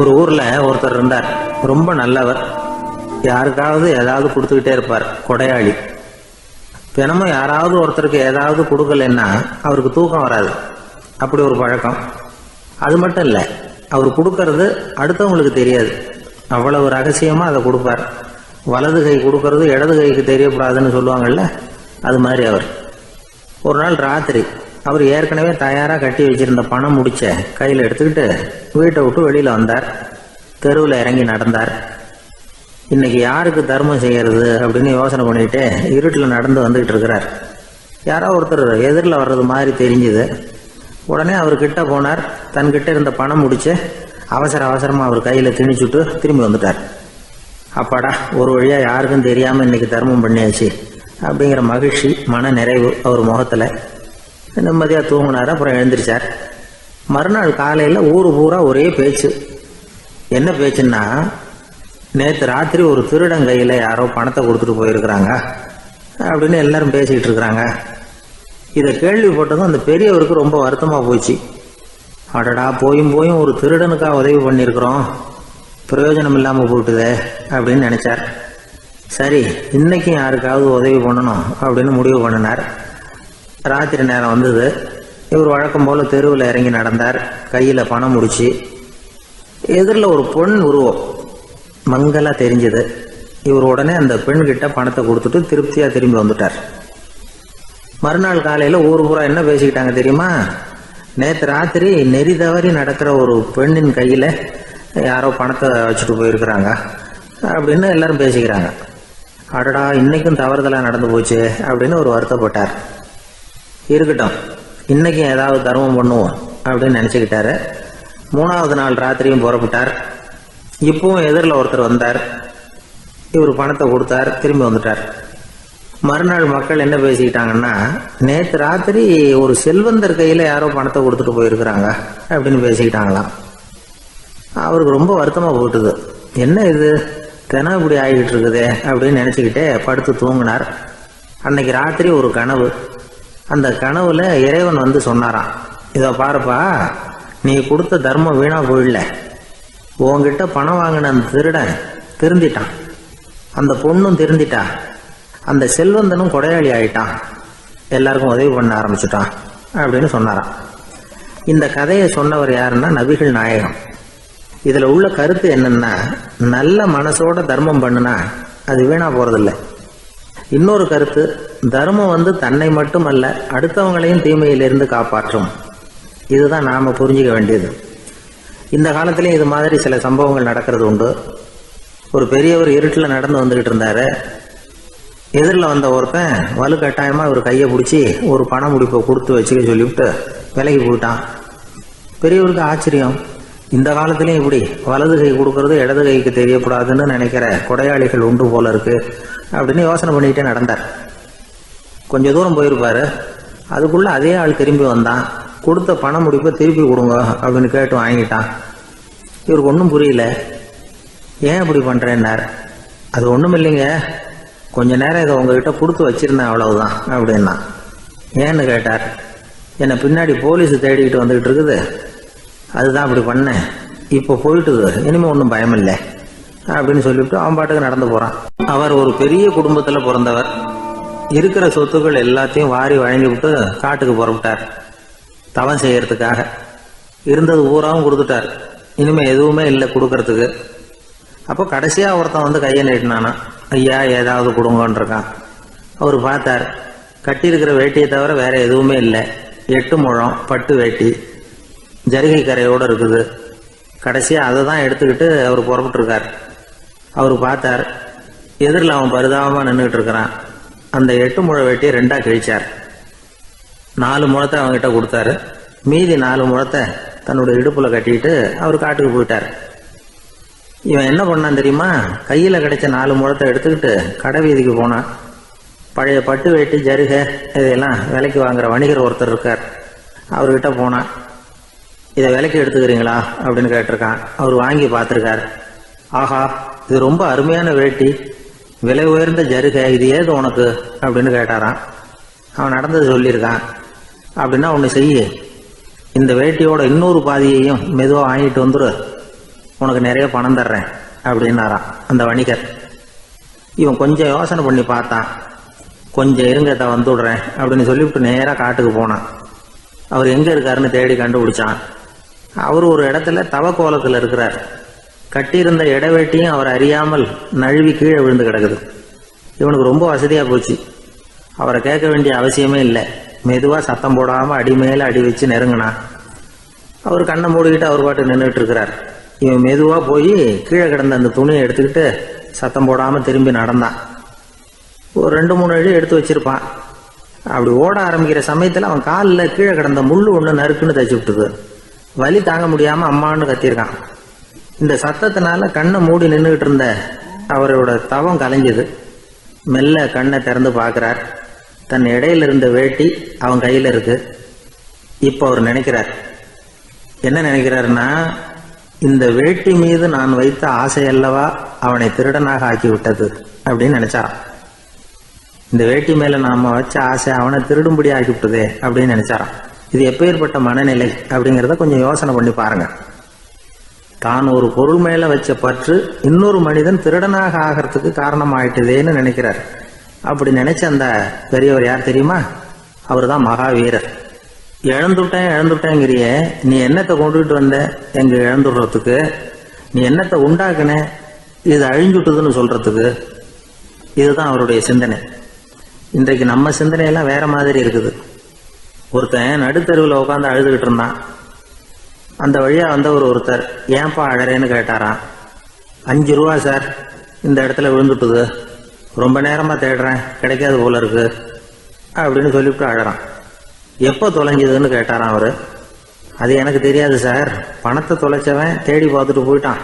Speaker 1: ஒரு ஊரில் ஒருத்தர் இருந்தார். ரொம்ப நல்லவர். யாருக்காவது ஏதாவது கொடுத்துக்கிட்டே இருப்பார். கொடையாளி. தினமும் யாராவது ஒருத்தருக்கு ஏதாவது கொடுக்கலன்னா அவருக்கு தூக்கம் வராது. அப்படி ஒரு பழக்கம். அது மட்டும் இல்லை, அவர் கொடுக்கறது அடுத்தவங்களுக்கு தெரியாது. அவ்வளவு ரகசியமாக அதை கொடுப்பார். வலது கை கொடுக்கறது இடது கைக்கு தெரியக்கூடாதுன்னு சொல்லுவாங்கள்ல, அது மாதிரி அவர். ஒரு நாள் ராத்திரி அவர் ஏற்கனவே தயாராக கட்டி வச்சிருந்த பணம் முடிச்ச கையில் எடுத்துக்கிட்டு வீட்டை விட்டு வெளியில் வந்தார். தெருவில் இறங்கி நடந்தார். இன்னைக்கு யாருக்கு தர்மம் செய்யறது அப்படின்னு யோசனை பண்ணிட்டு இருட்டில் நடந்து வந்துகிட்டு இருக்கிறார். யாரோ ஒருத்தர் எதிரில் வர்றது மாதிரி தெரிஞ்சுது. உடனே அவர் கிட்ட போனார். தன்கிட்ட இருந்த பணம் முடிச்சு அவசரமாக அவர் கையில் திணிச்சுட்டு திரும்பி வந்துட்டார். அப்பாடா, ஒரு வழியாக யாருக்கும் தெரியாமல் இன்னைக்கு தர்மம் பண்ணியாச்சு அப்படிங்கிற மகிழ்ச்சி, மன நிறைவு அவர் முகத்தில். நிம்மதியாக தூங்கினார். அப்புறம் எழுந்திரிச்சார். மறுநாள் காலையில் ஊர் பூரா ஒரே பேச்சு. என்ன பேச்சுன்னா, நேற்று ராத்திரி ஒரு திருடன் கையில் யாரோ பணத்தை கொடுத்துட்டு போயிருக்கிறாங்க அப்படின்னு எல்லாரும் பேசிக்கிட்டு இருக்கிறாங்க. இதை கேள்விப்பட்டதும் அந்த பெரியவருக்கு ரொம்ப வருத்தமாக போச்சு. அடடா, போயும் ஒரு திருடனுக்காக உதவி பண்ணியிருக்கிறோம், பிரயோஜனம் இல்லாமல் போட்டுதே அப்படின்னு நினச்சார். சரி, இன்னைக்கும் யாருக்காவது உதவி பண்ணணும் அப்படின்னு முடிவு பண்ணினார். ராத்திரி நேரம் வந்தது. இவர் வழக்கம் போல் தெருவில் இறங்கி நடந்தார். கையில் பணம் முடிச்சு. எதிரில் ஒரு பொன் உருவம் மங்கலாக தெரிஞ்சது. இவர் உடனே அந்த பெண்கிட்ட பணத்தை கொடுத்துட்டு திருப்தியாக திரும்பி வந்துட்டார். மறுநாள் காலையில் ஊர் பூரா என்ன பேசிக்கிட்டாங்க தெரியுமா? நேற்று ராத்திரி நெறி தவறி நடக்கிற ஒரு பெண்ணின் கையில் யாரோ பணத்தை வச்சுட்டு போயிருக்கிறாங்க அப்படின்னு எல்லாரும் பேசிக்கிறாங்க. அடடா, இன்னைக்கும் தவறுதலாக நடந்து போச்சு அப்படின்னு ஒரு வருத்தப்பட்டார். இருக்கட்டும், இன்னைக்கும் ஏதாவது தர்மம் பண்ணுவோம் அப்படின்னு நினச்சிக்கிட்டாரு. 3வது நாள் ராத்திரியும் புறப்பட்டார். இப்பவும் எதிரில் ஒருத்தர் வந்தார். இவர் பணத்தை கொடுத்தார், திரும்பி வந்துட்டார். மறுநாள் மக்கள் என்ன பேசிக்கிட்டாங்கன்னா, நேற்று ராத்திரி ஒரு செல்வந்தர் கையில் யாரோ பணத்தை கொடுத்துட்டு போயிருக்கிறாங்க அப்படின்னு பேசிக்கிட்டாங்களாம். அவருக்கு ரொம்ப வருத்தமாக போட்டுது. என்ன இது, தினம் இப்படி ஆகிட்டு இருக்குதே அப்படின்னு நினச்சிக்கிட்டே படுத்து தூங்கினார். அன்னைக்கு ராத்திரி ஒரு கனவு. அந்த கனவுல இறைவன் வந்து சொன்னாராம், இதை பாருப்பா, நீ கொடுத்த தர்மம் வீணா போயிடல. உன்கிட்ட பணம் வாங்கின அந்த திருடன் திருந்திட்டான், அந்த பொண்ணும் திருந்திட்டா, அந்த செல்வந்தனும் கொடையாளி ஆயிட்டான், எல்லாருக்கும் உதவி பண்ண ஆரம்பிச்சுட்டான் அப்படின்னு சொன்னாராம். இந்த கதையை சொன்னவர் யாருன்னா நபிகள் நாயகம். இதுல உள்ள கருத்து என்னன்னா, நல்ல மனசோட தர்மம் பண்ணுனா அது வீணா போறதில்லை. இன்னொரு கருத்து, தர்மம் வந்து தன்னை மட்டுமல்ல அடுத்தவங்களையும் தீமையிலிருந்து காப்பாற்றும். இதுதான் நாம புரிஞ்சுக்க வேண்டியது. இந்த காலத்திலேயும் இது மாதிரி சில சம்பவங்கள் நடக்கிறது உண்டு. ஒரு பெரியவர் இருட்டில் நடந்து வந்துகிட்டு இருந்தாரு. எதிரில் வந்த ஒருத்தன் வலுக்கட்டாயமா ஒரு கையை பிடிச்சி ஒரு பண முடிப்பை கொடுத்து வச்சுக்க சொல்லிவிட்டு விலகி போயிட்டான். பெரியவருக்கு ஆச்சரியம், இந்த காலத்திலையும் இப்படி வலது கை கொடுக்கறது இடது கைக்கு தெரியக்கூடாதுன்னு நினைக்கிற கொடையாளிகள் உண்டு போல இருக்கு அப்படின்னு யோசனை பண்ணிக்கிட்டே நடந்தார். கொஞ்சம் தூரம் போயிருப்பாரு. அதுக்குள்ள அதே ஆள் திரும்பி வந்தான். கொடுத்த பண முடிப்பை திருப்பி கொடுங்க அப்படின்னு கேட்டு வாங்கிட்டான். இவருக்கு ஒன்றும் புரியல. ஏன் இப்படி பண்றேன்னார். அது ஒன்றும் இல்லைங்க, கொஞ்ச நேரம் இதை உங்ககிட்ட கொடுத்து வச்சிருந்தேன் அவ்வளவுதான் அப்படின்னா. ஏன்னு கேட்டார். என்னை பின்னாடி போலீஸ் தேடிக்கிட்டு வந்துகிட்டு இருக்குது, அதுதான் அப்படி பண்ணேன், இப்போ போயிட்டுது, இனிமே ஒன்றும் பயம் இல்லை அப்படின்னு சொல்லிவிட்டு அவன் பாட்டுக்கு நடந்து போறான். அவர் ஒரு பெரிய குடும்பத்துல பிறந்தவர். இருக்கிற சொத்துக்கள் எல்லாத்தையும் வாரி வழங்கி விட்டு காட்டுக்கு புறப்பட்டார் தவம் செய்யறதுக்காக. இருந்தது ஊராவும் கொடுத்துட்டார், இனிமே எதுவுமே இல்லை கொடுக்கறதுக்கு. அப்போ கடைசியா ஒருத்தன் வந்து கையை நீட்டினானா, ஐயா ஏதாவது கொடுங்கன்றிருக்கான். அவர் பார்த்தார், கட்டியிருக்கிற வேட்டியை தவிர வேற எதுவுமே இல்லை. 8 முழம் பட்டு வேட்டி ஜரிகை கரையோடு இருக்குது. கடைசியா அதை தான் எடுத்துக்கிட்டு அவர் புறப்பட்டுருக்கார். அவர் பார்த்தார், எதிரில் அவன் பரிதாபமா நின்றுட்டு இருக்கிறான். அந்த 8 முழ வேட்டியை 2ஆ கிழிச்சார். 4 முழத்தை அவங்ககிட்ட கொடுத்தாரு. மீதி 4 முழத்தை தன்னுடைய இடுப்புல கட்டிட்டு அவர் காட்டுக்கு போயிட்டார். இவன் என்ன பண்ணான் தெரியுமா, கையில கிடைச்ச 4 முழத்தை எடுத்துக்கிட்டு கடை வீதிக்கு போனான். பழைய பட்டு வேட்டி ஜருகை இதெல்லாம் விலைக்கு வாங்குற வணிகர் ஒருத்தர் இருக்கார், அவர்கிட்ட போனான். இதை விலைக்கு எடுத்துக்கிறீங்களா அப்படின்னு கேட்டிருக்கான். அவர் வாங்கி பார்த்துருக்கார். ஆஹா, இது ரொம்ப அருமையான வேட்டி, விலை உயர்ந்த ஜருகை, இது ஏது உனக்கு அப்படின்னு கேட்டாரான். அவன் நடந்தது சொல்லியிருக்கான். அப்படின்னா ஒன்று செய்ய, இந்த வேட்டியோட இன்னொரு பாதியையும் மெதுவாக வாங்கிட்டு வந்துரு, உனக்கு நிறைய பணம் தர்றேன் அப்படின்னாரான் அந்த வணிகர். இவன் கொஞ்சம் யோசனை பண்ணி பார்த்தான். கொஞ்சம் இருங்கத்தை வந்துடுறேன் அப்படின்னு சொல்லிவிட்டு நேராக காட்டுக்கு போனான். அவர் எங்கே இருக்காருன்னு தேடி கண்டுபிடிச்சான். அவர் ஒரு இடத்துல தவக்கோலத்தில் இருக்கிறார். கட்டியிருந்த இடவேட்டியும் அவர் அறியாமல் நழுவி கீழே விழுந்து கிடக்குது. இவனுக்கு ரொம்ப வசதியாக போச்சு. அவரை கேட்க வேண்டிய அவசியமே இல்லை. மெதுவாக சத்தம் போடாமல் அடி மேலே அடி வச்சு நெருங்கினான். அவர் கண்ணை மூடிக்கிட்டு அவர் பாட்டு நின்றுட்டு இருக்கிறார். இவன் மெதுவாக போய் கீழே கிடந்த அந்த துணியை எடுத்துக்கிட்டு சத்தம் போடாமல் திரும்பி நடந்தான். ஒரு 2-3 அடி எடுத்து வச்சிருப்பான். அப்படி ஓட ஆரம்பிக்கிற சமயத்தில் அவன் காலில் கீழே கிடந்த முள்ளு ஒன்று நறுக்குன்னு தச்சு விட்டுது. வலி தாங்க முடியாமல் அம்மான்னு கத்தியிருக்கான். இந்த சத்தத்தினால கண்ணை மூடி நின்றுகிட்டு இருந்த அவரோட தவம் கலைஞ்சது. மெல்ல கண்ணை திறந்து பார்க்குறார். தன் இடையில இருந்த வேட்டி அவன் கையில் இருக்கு. இப்போ அவர் நினைக்கிறார், என்ன நினைக்கிறாருன்னா, இந்த வேட்டி மீது நான் வைத்த ஆசையல்லவா அவனை திருடனாக ஆக்கி விட்டது அப்படின்னு நினைச்சாராம். இந்த வேட்டி மேல நாம வச்ச ஆசை அவனை திருடும்படி ஆக்கி விட்டதே அப்படின்னு நினைச்சாராம். இது எப்பேற்பட்ட மனநிலை அப்படிங்கிறத கொஞ்சம் யோசனை பண்ணி பாருங்க. தான் ஒரு பொருள் மேல வச்ச பற்று இன்னொரு மனிதன் திருடனாக ஆகிறதுக்கு காரணம் ஆயிட்டுதேன்னு நினைக்கிறார். அப்படி நினைச்ச அந்த பெரியவர் யார் தெரியுமா? அவர் தான் மகாவீரர். இழந்துட்டேங்கிறிய, நீ என்னத்தை கொண்டுகிட்டு வந்த எங்க இழந்துடுறதுக்கு? நீ என்னத்தை உண்டாக்குன இது அழிஞ்சுட்டுதுன்னு சொல்றதுக்கு? இதுதான் அவருடைய சிந்தனை. இன்றைக்கு நம்ம சிந்தனையெல்லாம் வேற மாதிரி இருக்குது. ஒருத்தன் நடுத்தருவில் உட்காந்து அழுதுகிட்டு இருந்தான். அந்த வழியா வந்தவர் ஒருத்தர், ஏன்பா அழறேன்னு கேட்டாராம். 5 ரூபா சார், இந்த இடத்துல விழுந்துட்டுது, ரொம்ப நேரமா தேடுறேன், கிடைக்காது போல இருக்கு அப்படின்னு சொல்லிவிட்டு அழறான். எப்போ தொலைஞ்சதுன்னு கேட்டாராம் அவரு. அது எனக்கு தெரியாது சார், பணத்தை தொலைச்சவன் தேடி பார்த்துட்டு போயிட்டான்,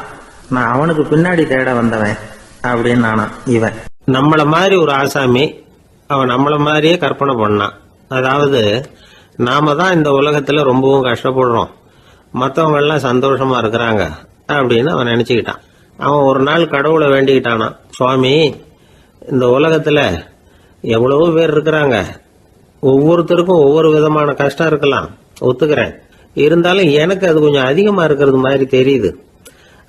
Speaker 1: நான் அவனுக்கு பின்னாடி தேட வந்தவன் அப்படின்னு நானாம் இவன். நம்மள மாதிரி ஒரு ஆசாமி அவன் நம்மள மாதிரியே கற்பனை பண்ணான். அதாவது நாம தான் இந்த உலகத்துல ரொம்பவும் கஷ்டப்படுறோம், மற்றவங்க எல்லாம் சந்தோஷமா இருக்கிறாங்க அப்படின்னு அவன் நினைச்சுக்கிட்டான். அவன் ஒரு நாள் கடவுளை வேண்டிக்கிட்டானான், சுவாமி, இந்த உலகத்துல எவ்வளவோ பேர் இருக்கிறாங்க, ஒவ்வொருத்தருக்கும் ஒவ்வொரு விதமான கஷ்டம் இருக்கலாம், ஒத்துக்கிறேன். இருந்தாலும் எனக்கு அது கொஞ்சம் அதிகமா இருக்கிறது மாதிரி தெரியுது.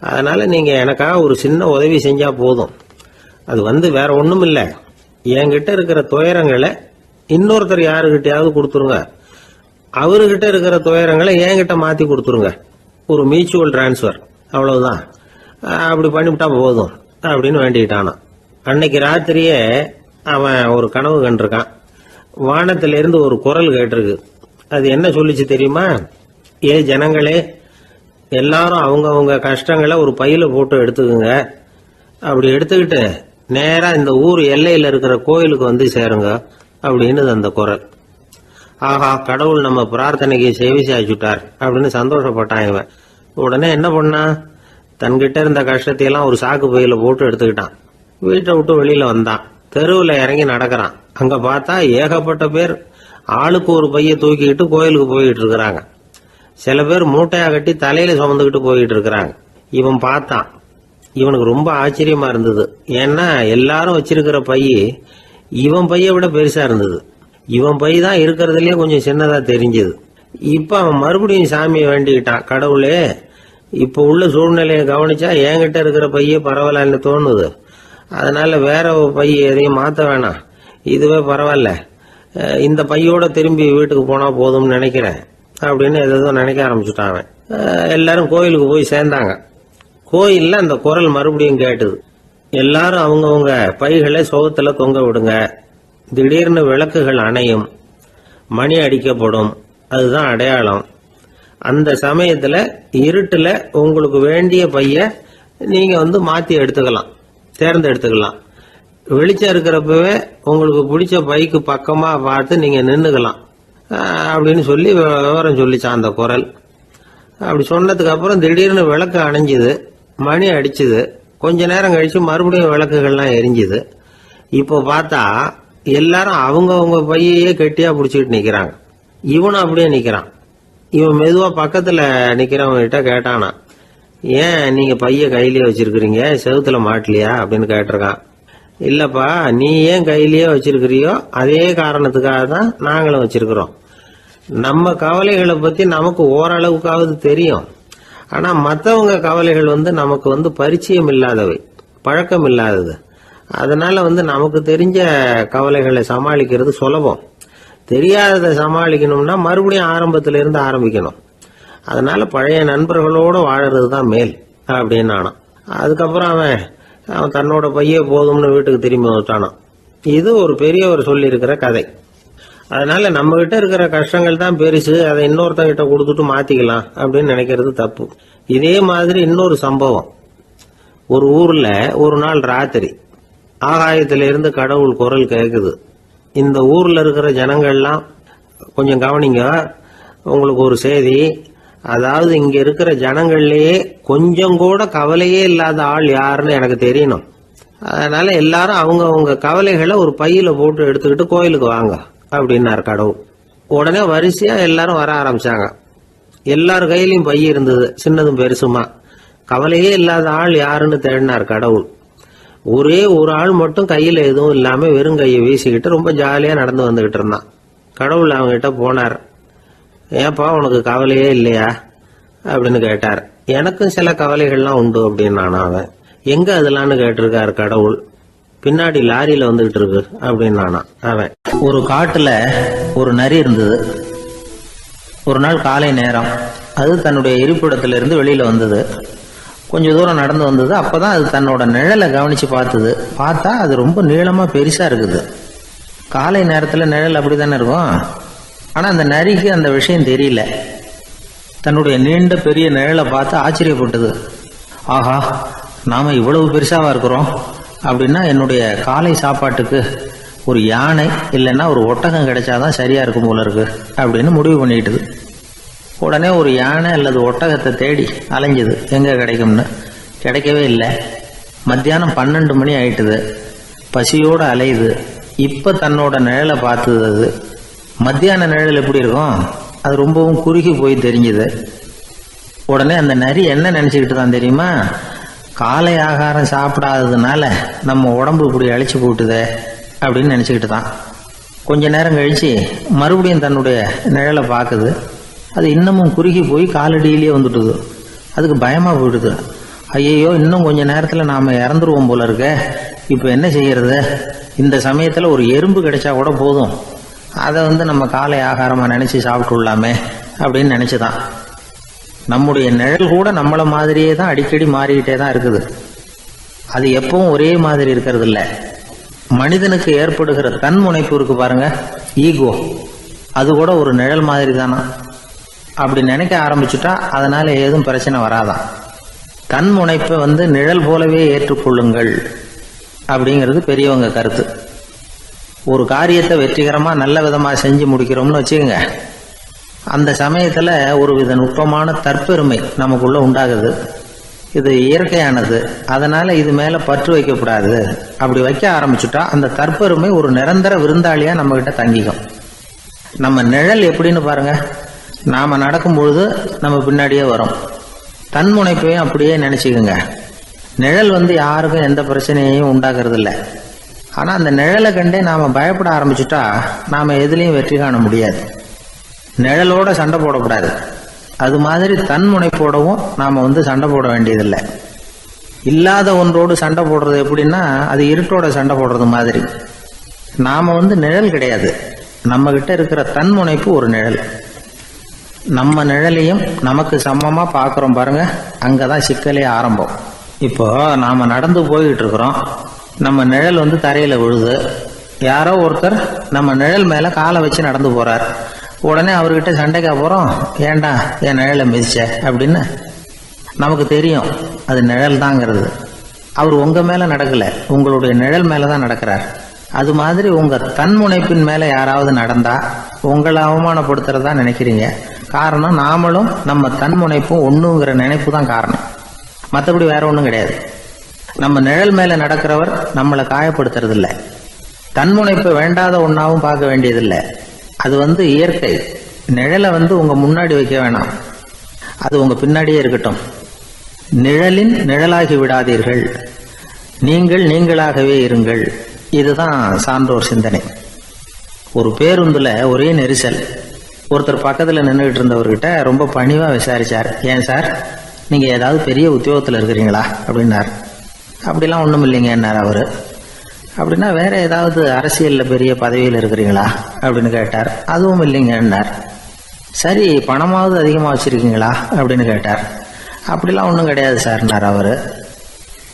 Speaker 1: அதனால நீங்க எனக்காக ஒரு சின்ன உதவி செஞ்சா போதும். அது வேற ஒண்ணும் இல்ல, என்கிட்ட இருக்கிற துயரங்களை இன்னொருத்தர் யாருகிட்டயாவது கொடுத்துருங்க, அவர்கிட்ட இருக்கிற துயரங்களை என்கிட்ட மாத்தி கொடுத்துருங்க. ஒரு மியூச்சுவல் டிரான்ஸ்பர், அவ்வளவுதான். அப்படி பண்ணிவிட்டா போதும் அப்படின்னு வேண்டிக்கிட்டானான். அன்னைக்கு ராத்திரியே அவன் ஒரு கனவு கண்டிருக்கான். வானத்திலிருந்து ஒரு குரல் கேட்டிருக்கு. அது என்ன சொல்லிச்சு தெரியுமா? ஏ ஜனங்களே, எல்லாரும் அவங்க கஷ்டங்களை ஒரு பையில போட்டு எடுத்துக்குங்க. அப்படி எடுத்துக்கிட்டு நேரா இந்த ஊர் எல்லையில இருக்கிற கோயிலுக்கு வந்து சேருங்க அப்படின்னு அந்த குரல். ஆஹா, கடவுள் நம்ம பிரார்த்தனைக்கு செவி சாய்ச்சுட்டார் அப்படின்னு சந்தோஷப்பட்டான் இவன். உடனே என்ன பண்ணா, தன்கிட்ட இருந்த கஷ்டத்தையெல்லாம் ஒரு சாக்கு பையில போட்டு எடுத்துக்கிட்டான். வீட்டை விட்டு வெளியில வந்தான். தெருவில் இறங்கி நடக்கிறான். அங்க பார்த்தா ஏகப்பட்ட பேர் ஆளுக்கு ஒரு பைய தூக்கிக்கிட்டு கோயிலுக்கு போயிட்டு இருக்கிறாங்க. சில பேர் மூட்டையா கட்டி தலையில சுமந்துக்கிட்டு போயிட்டு இருக்கிறாங்க. இவன் பார்த்தான். இவனுக்கு ரொம்ப ஆச்சரியமா இருந்தது. ஏன்னா எல்லாரும் வச்சிருக்கிற பைய இவன் பைய விட பெருசா இருந்தது. இவன் பை தான் இருக்கிறதுலயே கொஞ்சம் சின்னதா தெரிஞ்சது. இப்ப அவன் மறுபடியும் சாமியை வேண்டிக்கிட்டான், கடவுளே, இப்ப உள்ள சூழ்நிலையை கவனிச்சா என்கிட்ட இருக்கிற பைய பரவாயில்லன்னு தோணுது. அதனால வேற பைய எதையும் மாத்த வேணாம், இதுவே பரவாயில்ல, இந்த பையோட திரும்பி வீட்டுக்கு போனா போதும்னு நினைக்கிறேன் அப்படின்னு எதோ நினைக்க ஆரம்பிச்சுட்டான் அவன். எல்லாரும் கோயிலுக்கு போய் சேர்ந்தாங்க. கோயில்ல அந்த குரல் மறுபடியும் கேட்டுது. எல்லாரும் அவங்கவுங்க பைகளை சோகத்துல தொங்க விடுங்க, திடீர்னு விளக்குகள் அணையும், மணி அடிக்கப்படும், அதுதான் அடையாளம். அந்த சமயத்துல இருட்டுல உங்களுக்கு வேண்டிய பைய நீங்க மாத்தி எடுத்துக்கலாம், தேர்ந்தெடுத்துக்கலாம். வெளிச்சம் இருக்கிறப்பவே உங்களுக்கு பிடிச்ச பைக்கு பக்கமா பார்த்து நீங்க நின்னுக்கலாம் அப்படின்னு சொல்லி விவரம் சொல்லிச்சான் அந்த குரல். அப்படி சொன்னதுக்கு அப்புறம் திடீர்னு விளக்கு அணைஞ்சுது, மணி அடிச்சுது. கொஞ்ச நேரம் கழிச்சு மறுபடியும் விளக்குகள்லாம் எரிஞ்சுது. இப்போ பார்த்தா எல்லாரும் அவங்கவுங்க பையையே கெட்டியா பிடிச்சிட்டு நிக்கிறாங்க. இவனும் அப்படியே நிக்கிறான். இவன் மெதுவா பக்கத்துல நிக்கிறவங்க கிட்ட கேட்டானா, ஏன் நீங்க பைய கையிலேயே வச்சிருக்கிறீங்க, செவுத்துல மாட்டலையா அப்படின்னு கேட்டிருக்கான். இல்லப்பா, நீ ஏன் கையிலேயே வச்சிருக்கிறியோ அதே காரணத்துக்காக தான் நாங்களும் வச்சிருக்கிறோம். நம்ம கவலைகளை பத்தி நமக்கு ஓரளவுக்காவது தெரியும். ஆனா மற்றவங்க கவலைகள் நமக்கு பரிச்சயம் இல்லாதவை, பழக்கம் இல்லாதது. அதனால நமக்கு தெரிஞ்ச கவலைகளை சமாளிக்கிறது சுலபம். தெரியாததை சமாளிக்கணும்னா மறுபடியும் ஆரம்பத்தில இருந்து ஆரம்பிக்கணும். அதனால பழைய நண்பர்களோட வாழறது தான் மேல் அப்படின்னு ஆனான். அதுக்கப்புறம் அவன் தன்னோட பைய போதும்னு வீட்டுக்கு திரும்பி வந்துட்டானான். இது ஒரு பெரியவர் சொல்லி இருக்கிற கதை. அதனால நம்ம கிட்ட இருக்கிற கஷ்டங்கள் தான் பெருசு, அதை இன்னொருத்தங்கிட்ட கொடுத்துட்டு மாத்திக்கலாம் அப்படின்னு நினைக்கிறது தப்பு. இதே மாதிரி இன்னொரு சம்பவம். ஒரு ஊர்ல ஒரு நாள் ராத்திரி ஆகாயத்திலிருந்து கடவுள் குரல் கேக்குது. இந்த ஊர்ல இருக்கிற ஜனங்கள்லாம் கொஞ்சம் கவனிங்க, உங்களுக்கு ஒரு செய்தி. அதாவது இங்க இருக்கிற ஜனங்கள்லயே கொஞ்சம் கூட கவலையே இல்லாத ஆள் யாருன்னு எனக்கு தெரியணும். அதனால எல்லாரும் அவங்க கவலைகளை ஒரு பையில போட்டு எடுத்துக்கிட்டு கோயிலுக்கு வாங்க அப்படின்னாரு கடவுள். உடனே வரிசையா எல்லாரும் வர ஆரம்பிச்சாங்க. எல்லார் கையிலயும் பை இருந்தது, சின்னதும் பெருசுமா. கவலையே இல்லாத ஆள் யாருன்னு தேடினார் கடவுள். ஒரே ஒரு ஆள் மட்டும் கையில எதுவும் இல்லாம வெறும் கையை வீசிக்கிட்டு ரொம்ப ஜாலியா நடந்து வந்துகிட்டு இருந்தான். கடவுள் அவங்க கிட்ட போனார். ஏப்பா, உனக்கு கவலையே இல்லையா அப்படின்னு கேட்டார். எனக்கும் சில கவலைகள்லாம் உண்டு அப்படின்னு அவன். எங்க அதெல்லாம்னு கேட்டிருக்காரு கடவுள். பின்னாடி லாரியில வந்துகிட்டு இருக்கு அப்படின்னு அவன். ஒரு காட்டுல ஒரு நரி இருந்தது. ஒரு நாள் காலை நேரம் அது தன்னுடைய இருப்பிடத்துல இருந்து வெளியில வந்தது. கொஞ்சம் தூரம் நடந்து வந்தது. அப்பதான் அது தன்னோட நிழலை கவனிச்சு பார்த்தது. பார்த்தா அது ரொம்ப நீளமா பெருசா இருக்குது. காலை நேரத்துல நிழல் அப்படித்தானே இருக்கும். ஆனா அந்த நரிக்கு அந்த விஷயம் தெரியல. தன்னுடைய நீண்ட பெரிய நிழலை பார்த்து ஆச்சரியப்பட்டது. ஆஹா, நாம இவ்வளவு பெருசாவா இருக்கிறோம் அப்படின்னா என்னுடைய காலை சாப்பாட்டுக்கு ஒரு யானை இல்லைன்னா ஒரு ஒட்டகம் கிடைச்சாதான் சரியா இருக்கும் போல இருக்கு அப்படின்னு முடிவு பண்ணிட்டுது. உடனே ஒரு யானை அல்லது ஒட்டகத்தை தேடி அலைஞ்சது, எங்க கிடைக்கும்னு. கிடைக்கவே இல்லை. மத்தியானம் 12 மணி ஆயிட்டுது. பசியோட அலையுது. இப்ப தன்னோட நிழலை பார்த்தது. அது மத்தியான நிழல் எப்படி இருக்கும், அது ரொம்பவும் குறுகி போய் தெரிஞ்சது. உடனே அந்த நரி என்ன நினைச்சுக்கிட்டு தான் தெரியுமா, காலை ஆகாரம் சாப்பிடாததுனால நம்ம உடம்பு இப்படி அழிச்சு போட்டுதே அப்படின்னு நினச்சிக்கிட்டு தான். கொஞ்ச நேரம் கழித்து மறுபடியும் தன்னுடைய நிழலை பார்க்குது. அது இன்னமும் குறுகி போய் காலடியிலேயே வந்துட்டுது. அதுக்கு பயமாக போயிடுது. ஐயையோ, இன்னும் கொஞ்ச நேரத்தில் நாம் இறந்துருவோம் போல இருக்க, இப்போ என்ன செய்யறது? இந்த சமயத்தில் ஒரு எறும்பு கிடைச்சா கூட போதும், அதை நம்ம காலை ஆகாரமாக நினச்சி சாப்பிட்டுள்ளாமே அப்படின்னு நினச்சிதான். நம்முடைய நிழல் கூட நம்மளை மாதிரியே தான் அடிக்கடி மாறிக்கிட்டே தான் இருக்குது. அது எப்பவும் ஒரே மாதிரி இருக்கிறது இல்லை. மனிதனுக்கு ஏற்படுகிற தன்முனைப்பு இருக்கு பாருங்க, ஈகோ, அது கூட ஒரு நிழல் மாதிரி தானா. அப்படி நினைக்க ஆரம்பிச்சுட்டா அதனால ஏதும் பிரச்சனை வராதான். தன்முனைப்பை நிழல் போலவே ஏற்றுக்கொள்ளுங்கள் அப்படிங்கிறது பெரியவங்க கருத்து. ஒரு காரியத்தை வெற்றிகரமாக நல்ல விதமாக செஞ்சு முடிக்கிறோம்னு வச்சுக்கோங்க, அந்த சமயத்தில் ஒரு வித நுட்பமான தற்பெருமை நமக்குள்ள உண்டாகுது. இது இயற்கையானது, அதனால இது மேலே பற்று வைக்கக்கூடாது. அப்படி வைக்க ஆரம்பிச்சுட்டா அந்த தற்பெருமை ஒரு நிரந்தர விருந்தாளியாக நம்மகிட்ட தங்கிக்கும். நம்ம நிழல் எப்படின்னு பாருங்க, நாம் நடக்கும்பொழுது நம்ம பின்னாடியே வரும். தன்முனைப்பையும் அப்படியே நினச்சிக்கோங்க. நிழல் யாருக்கும் எந்த பிரச்சனையையும் உண்டாக்குறது இல்லை. ஆனால் அந்த நிழலை கண்டே நாம் பயப்பட ஆரம்பிச்சுட்டா நாம் எதுலேயும் வெற்றி காண முடியாது. நிழலோட சண்டை போடக்கூடாது. அது மாதிரி தன்முனைப்போடவும் நாம் சண்டை போட வேண்டியதில்லை. இல்லாத ஒன்றோடு சண்டை போடுறது எப்படின்னா, அது இருட்டோட சண்டை போடுறது மாதிரி. நாம் நிழல் கிடையாது, நம்ம கிட்ட இருக்கிற தன்முனைப்பு ஒரு நிழல். நம்ம நிழலையும் நமக்கு சமமாக பார்க்குறோம் பாருங்க, அங்கே தான் சிக்கலே ஆரம்பம். இப்போ நாம் நடந்து போய்கிட்டு இருக்கிறோம், நம்ம நிழல் தரையில் விழுது. யாரோ ஒருத்தர் நம்ம நிழல் மேலே காலை வச்சு நடந்து போகிறார். உடனே அவர்கிட்ட சண்டைக்கா போகிறோம், ஏண்டா என் நிழலை மிதிச்ச அப்படின்னு. நமக்கு தெரியும் அது நிழல் தாங்கிறது. அவர் உங்கள் மேலே நடக்கலை, உங்களுடைய நிழல் மேலே தான் நடக்கிறார். அது மாதிரி உங்கள் தன்முனைப்பின் மேலே யாராவது நடந்தால் உங்களை அவமானப்படுத்துறதா நினைக்கிறீங்க. காரணம், நாமளும் நம்ம தன்முனைப்பும் ஒன்றுங்கிற நினைப்பு தான் காரணம், மற்றபடி வேற ஒன்றும் கிடையாது. நம்ம நிழல் மேலே நடக்கிறவர் நம்மளை காயப்படுத்துறதில்லை. தன்முனைப்பை வேண்டாத ஒன்றாவும் பார்க்க வேண்டியதில்லை. அது இயற்கை. நிழலை உங்கள் முன்னாடி வைக்க வேணாம், அது உங்கள் பின்னாடியே இருக்கட்டும். நிழலின் நிழலாகி விடாதீர்கள், நீங்கள் நீங்களாகவே இருங்கள். இதுதான் சான்றோர் சிந்தனை. ஒரு பேருந்தில் ஒரே நெரிசல். ஒருத்தர் பக்கத்தில் நின்றுகிட்டு இருந்தவர்கிட்ட ரொம்ப பணிவாக விசாரித்தார், ஏன் சார் நீங்கள் ஏதாவது பெரிய உத்தியோகத்தில் இருக்கிறீங்களா அப்படின்னார். அப்படிலாம் ஒன்றும் இல்லைங்க என்னார் அவர். அப்படின்னா வேற ஏதாவது அரசியலில் பெரிய பதவியில் இருக்கிறீங்களா அப்படின்னு கேட்டார். அதுவும் இல்லைங்கன்னார். சரி, பணமாவது அதிகமாக வச்சுருக்கீங்களா அப்படின்னு கேட்டார். அப்படிலாம் ஒன்றும் கிடையாது சார்னார் அவர்.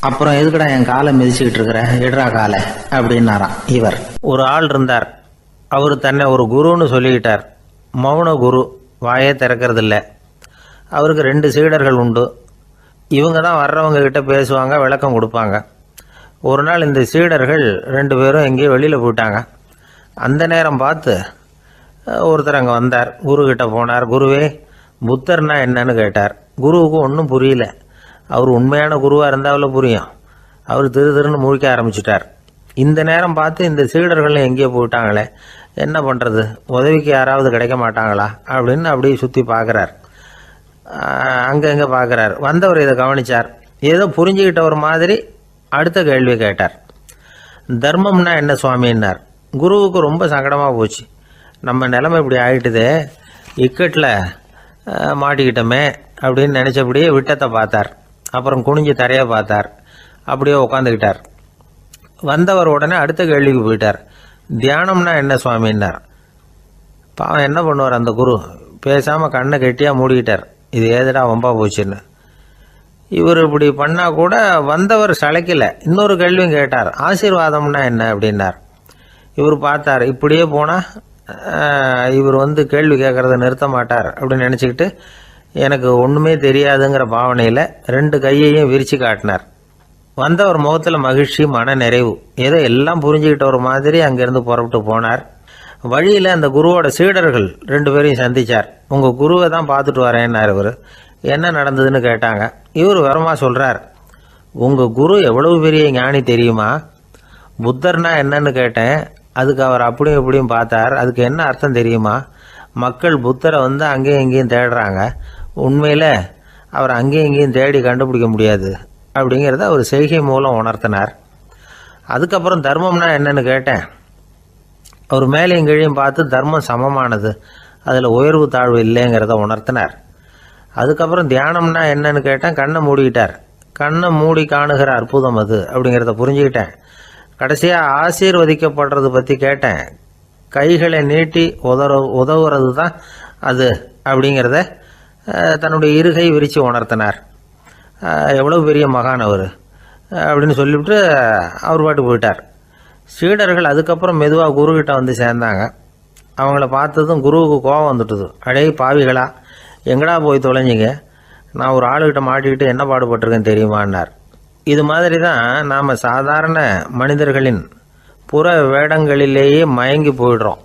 Speaker 1: அப்புறம் எதுக்கடா என் காலை மிதிச்சுக்கிட்டு இருக்கிற, இடரா காலை அப்படின்னாராம் இவர். ஒரு ஆள் இருந்தார், அவர் தன்னை ஒரு குருன்னு சொல்லிக்கிட்டார். மௌன குரு, வாயே திறக்கிறதில்ல. அவருக்கு 2 சீடர்கள் உண்டு. இவங்க தான் வர்றவங்க கிட்ட பேசுவாங்க, விளக்கம் கொடுப்பாங்க. ஒரு நாள் இந்த சீடர்கள் 2 பேரும் எங்கேயோ வெளியில் போயிட்டாங்க. அந்த நேரம் பார்த்து ஒருத்தர் அங்கே வந்தார், குருக்கிட்ட போனார். குருவே, புத்தர்னா என்னன்னு கேட்டார். குருவுக்கு ஒன்றும் புரியல. அவர் உண்மையான குருவாக இருந்தாவில் புரியும். அவர் திருன்னு முழிக்க ஆரம்பிச்சிட்டார். இந்த நேரம் பார்த்து இந்த சீடர்கள் எங்கேயோ போயிட்டாங்களே, என்ன பண்ணுறது, உதவிக்கு யாராவது கிடைக்க மாட்டாங்களா அப்படின்னு அப்படியே சுற்றி பார்க்குறார். அங்கங்கே பார்க்குறார். வந்தவர் இதை கவனித்தார். ஏதோ புரிஞ்சுக்கிட்டவர் மாதிரி அடுத்த கேள்வி கேட்டார். தர்மம்னா என்ன சுவாமின்னார். குருவுக்கு ரொம்ப சங்கடமாக போச்சு. நம்ம நிலைமை இப்படி ஆகிட்டுதே, இக்கட்டில் மாட்டிக்கிட்டோமே அப்படின்னு நினச்சபடியே விட்டத்தை பார்த்தார். அப்புறம் குனிஞ்சு தரையை பார்த்தார். அப்படியே உட்காந்துக்கிட்டார். வந்தவர் உடனே அடுத்த கேள்விக்கு போயிட்டார். தியானம்னா என்ன சுவாமின்னார். பாவம் என்ன பண்ணுவார் அந்த குரு, பேசாமல் கண்ணை கெட்டியாக மூடிக்கிட்டார். இது ஏதடா வம்பா போச்சுன்னு. இவர் இப்படி பண்ணால் கூட வந்தவர் சளைக்கலை. இன்னொரு கேள்வியும் கேட்டார். ஆசீர்வாதம்னா என்ன அப்படின்னார். இவர் பார்த்தார், இப்படியே போனால் இவர் கேள்வி கேட்குறத நிறுத்த மாட்டார் அப்படின்னு நினச்சிக்கிட்டு எனக்கு ஒன்றுமே தெரியாதுங்கிற பாவனையில் 2 கையையும் விரித்து காட்டினார். வந்தவர் முகத்தில் மகிழ்ச்சி, மன நிறைவு, ஏதோ எல்லாம் புரிஞ்சுக்கிட்ட ஒரு மாதிரி அங்கேருந்து புறப்பட்டு போனார். வழியில் அந்த குருவோட சீடர்கள் 2 பேரையும் சந்தித்தார். உங்கள் குருவை தான் பார்த்துட்டு வரேன்னார் இவர். என்ன நடந்ததுன்னு கேட்டாங்க. இவர் வரமாக சொல்கிறார், உங்கள் குரு எவ்வளவு பெரிய ஞானி தெரியுமா? புத்தர்னா என்னன்னு கேட்டேன், அதுக்கு அவர் அப்படியும் இப்படியும் பார்த்தார். அதுக்கு என்ன அர்த்தம் தெரியுமா? மக்கள் புத்தரை அங்கேயும் இங்கேயும் தேடுறாங்க, உண்மையில் அவர் அங்கேயும் இங்கேயும் தேடி கண்டுபிடிக்க முடியாது அப்படிங்கிறத அவர் செய்கை மூலம் உணர்த்தினார். அதுக்கப்புறம் தர்மம்னா என்னன்னு கேட்டேன். அவர் மேலேயும் கீழையும் பார்த்து தர்மம் சமமானது, அதில் உயர்வு தாழ்வு இல்லைங்கிறத உணர்த்தினார். அதுக்கப்புறம் தியானம்னா என்னன்னு கேட்டேன். கண்ணை மூடிக்கிட்டார். கண்ணை மூடி காணுகிற அற்புதம் அது அப்படிங்கிறத புரிஞ்சுக்கிட்டேன். கடைசியாக ஆசீர்வதிக்கப்படுறது பற்றி கேட்டேன். கைகளை நீட்டி உதவுறது தான் அது அப்படிங்கிறத தன்னுடைய இருகை விரித்து உணர்த்தினார். எவ்வளோ பெரிய மகான் அவர் அப்படின்னு சொல்லிவிட்டு அவர் பாட்டுக்கு போயிட்டார். சீடர்கள் அதுக்கப்புறம் மெதுவாக குருக்கிட்ட வந்து சேர்ந்தாங்க. அவங்கள பார்த்ததும் குருவுக்கு கோபம் வந்துட்டுது. அடே பாவிகளா, எங்கடா போய் தொலைஞ்சிங்க, நான் ஒரு ஆளுகிட்ட மாட்டிக்கிட்டு என்ன பாடுபட்டிருக்கேன்னு தெரியுமான்னார். இது மாதிரி தான் நாம் சாதாரண மனிதர்களின் புற வேடங்களிலேயே மயங்கி போயிடுறோம்.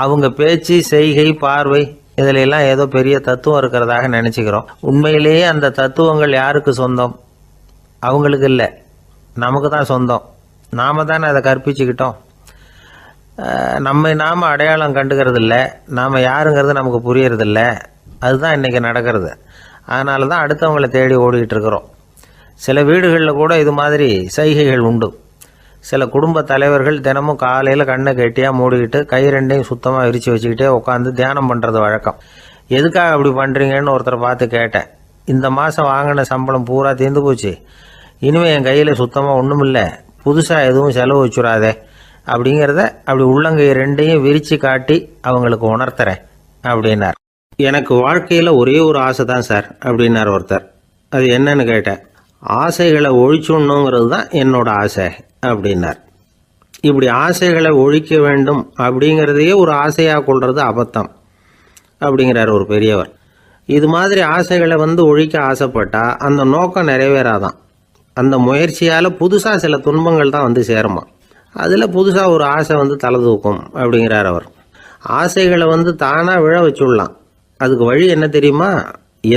Speaker 1: அவங்க பேச்சு, செய்கை, பார்வை இதிலெல்லாம் ஏதோ பெரிய தத்துவம் இருக்கிறதாக நினச்சிக்கிறோம். உண்மையிலேயே அந்த தத்துவங்கள் யாருக்கு சொந்தம்? அவங்களுக்கு இல்லை, நமக்கு தான் சொந்தம். நாம் தானே அதை கற்பிச்சுக்கிட்டோம். நாம் அடையாளம் கண்டுக்கிறதில்ல, நாம் யாருங்கிறது நமக்கு புரியறதில்ல. அதுதான் இன்றைக்கி நடக்கிறது. அதனால தான் அடுத்தவங்களை தேடி ஓடிக்கிட்டு இருக்கிறோம். சில வீடுகளில் கூட இது மாதிரி சைகைகள் உண்டு. சில குடும்ப தலைவர்கள் தினமும் காலையில் கண்ணை கெட்டியாக மூடிக்கிட்டு கை ரெண்டையும் சுத்தமாக விரித்து வச்சுக்கிட்டே உட்காந்து தியானம் பண்ணுறது வழக்கம். எதுக்காக அப்படி பண்ணுறீங்கன்னு ஒருத்தரை பார்த்து கேட்டேன். இந்த மாதம் வாங்கின சம்பளம் பூரா தீர்ந்து போச்சு, இனிமேல் என் கையில் சுத்தமாக ஒன்றும் இல்லை, புதுசாக எதுவும் செலவு வச்சுடாதே அப்படிங்கிறத அப்படி உள்ளங்கை ரெண்டையும் விரித்து காட்டி அவங்களுக்கு உணர்த்துறேன் அப்படின்னார். எனக்கு வாழ்க்கையில் ஒரே ஒரு ஆசை தான் சார் அப்படின்னார் ஒருத்தர். அது என்னன்னு கேட்டேன். ஆசைகளை ஒழிச்சுடணுங்கிறது தான் என்னோட ஆசை அப்படின்னார். இப்படி ஆசைகளை ஒழிக்க வேண்டும் அப்படிங்கிறதையே ஒரு ஆசையாக கொள்வது அபத்தம் அப்படிங்கிறார் ஒரு பெரியவர். இது மாதிரி ஆசைகளை ஒழிக்க ஆசைப்பட்டால் அந்த நோக்கம் நிறைவேறாதான். அந்த முயற்சியால் புதுசாக சில துன்பங்கள் தான் சேருமா. அதில் புதுசாக ஒரு ஆசை தலை தூக்கும் அப்படிங்கிறார் அவர். ஆசைகளை தானாக விழ வச்சுடலாம். அதுக்கு வழி என்ன தெரியுமா?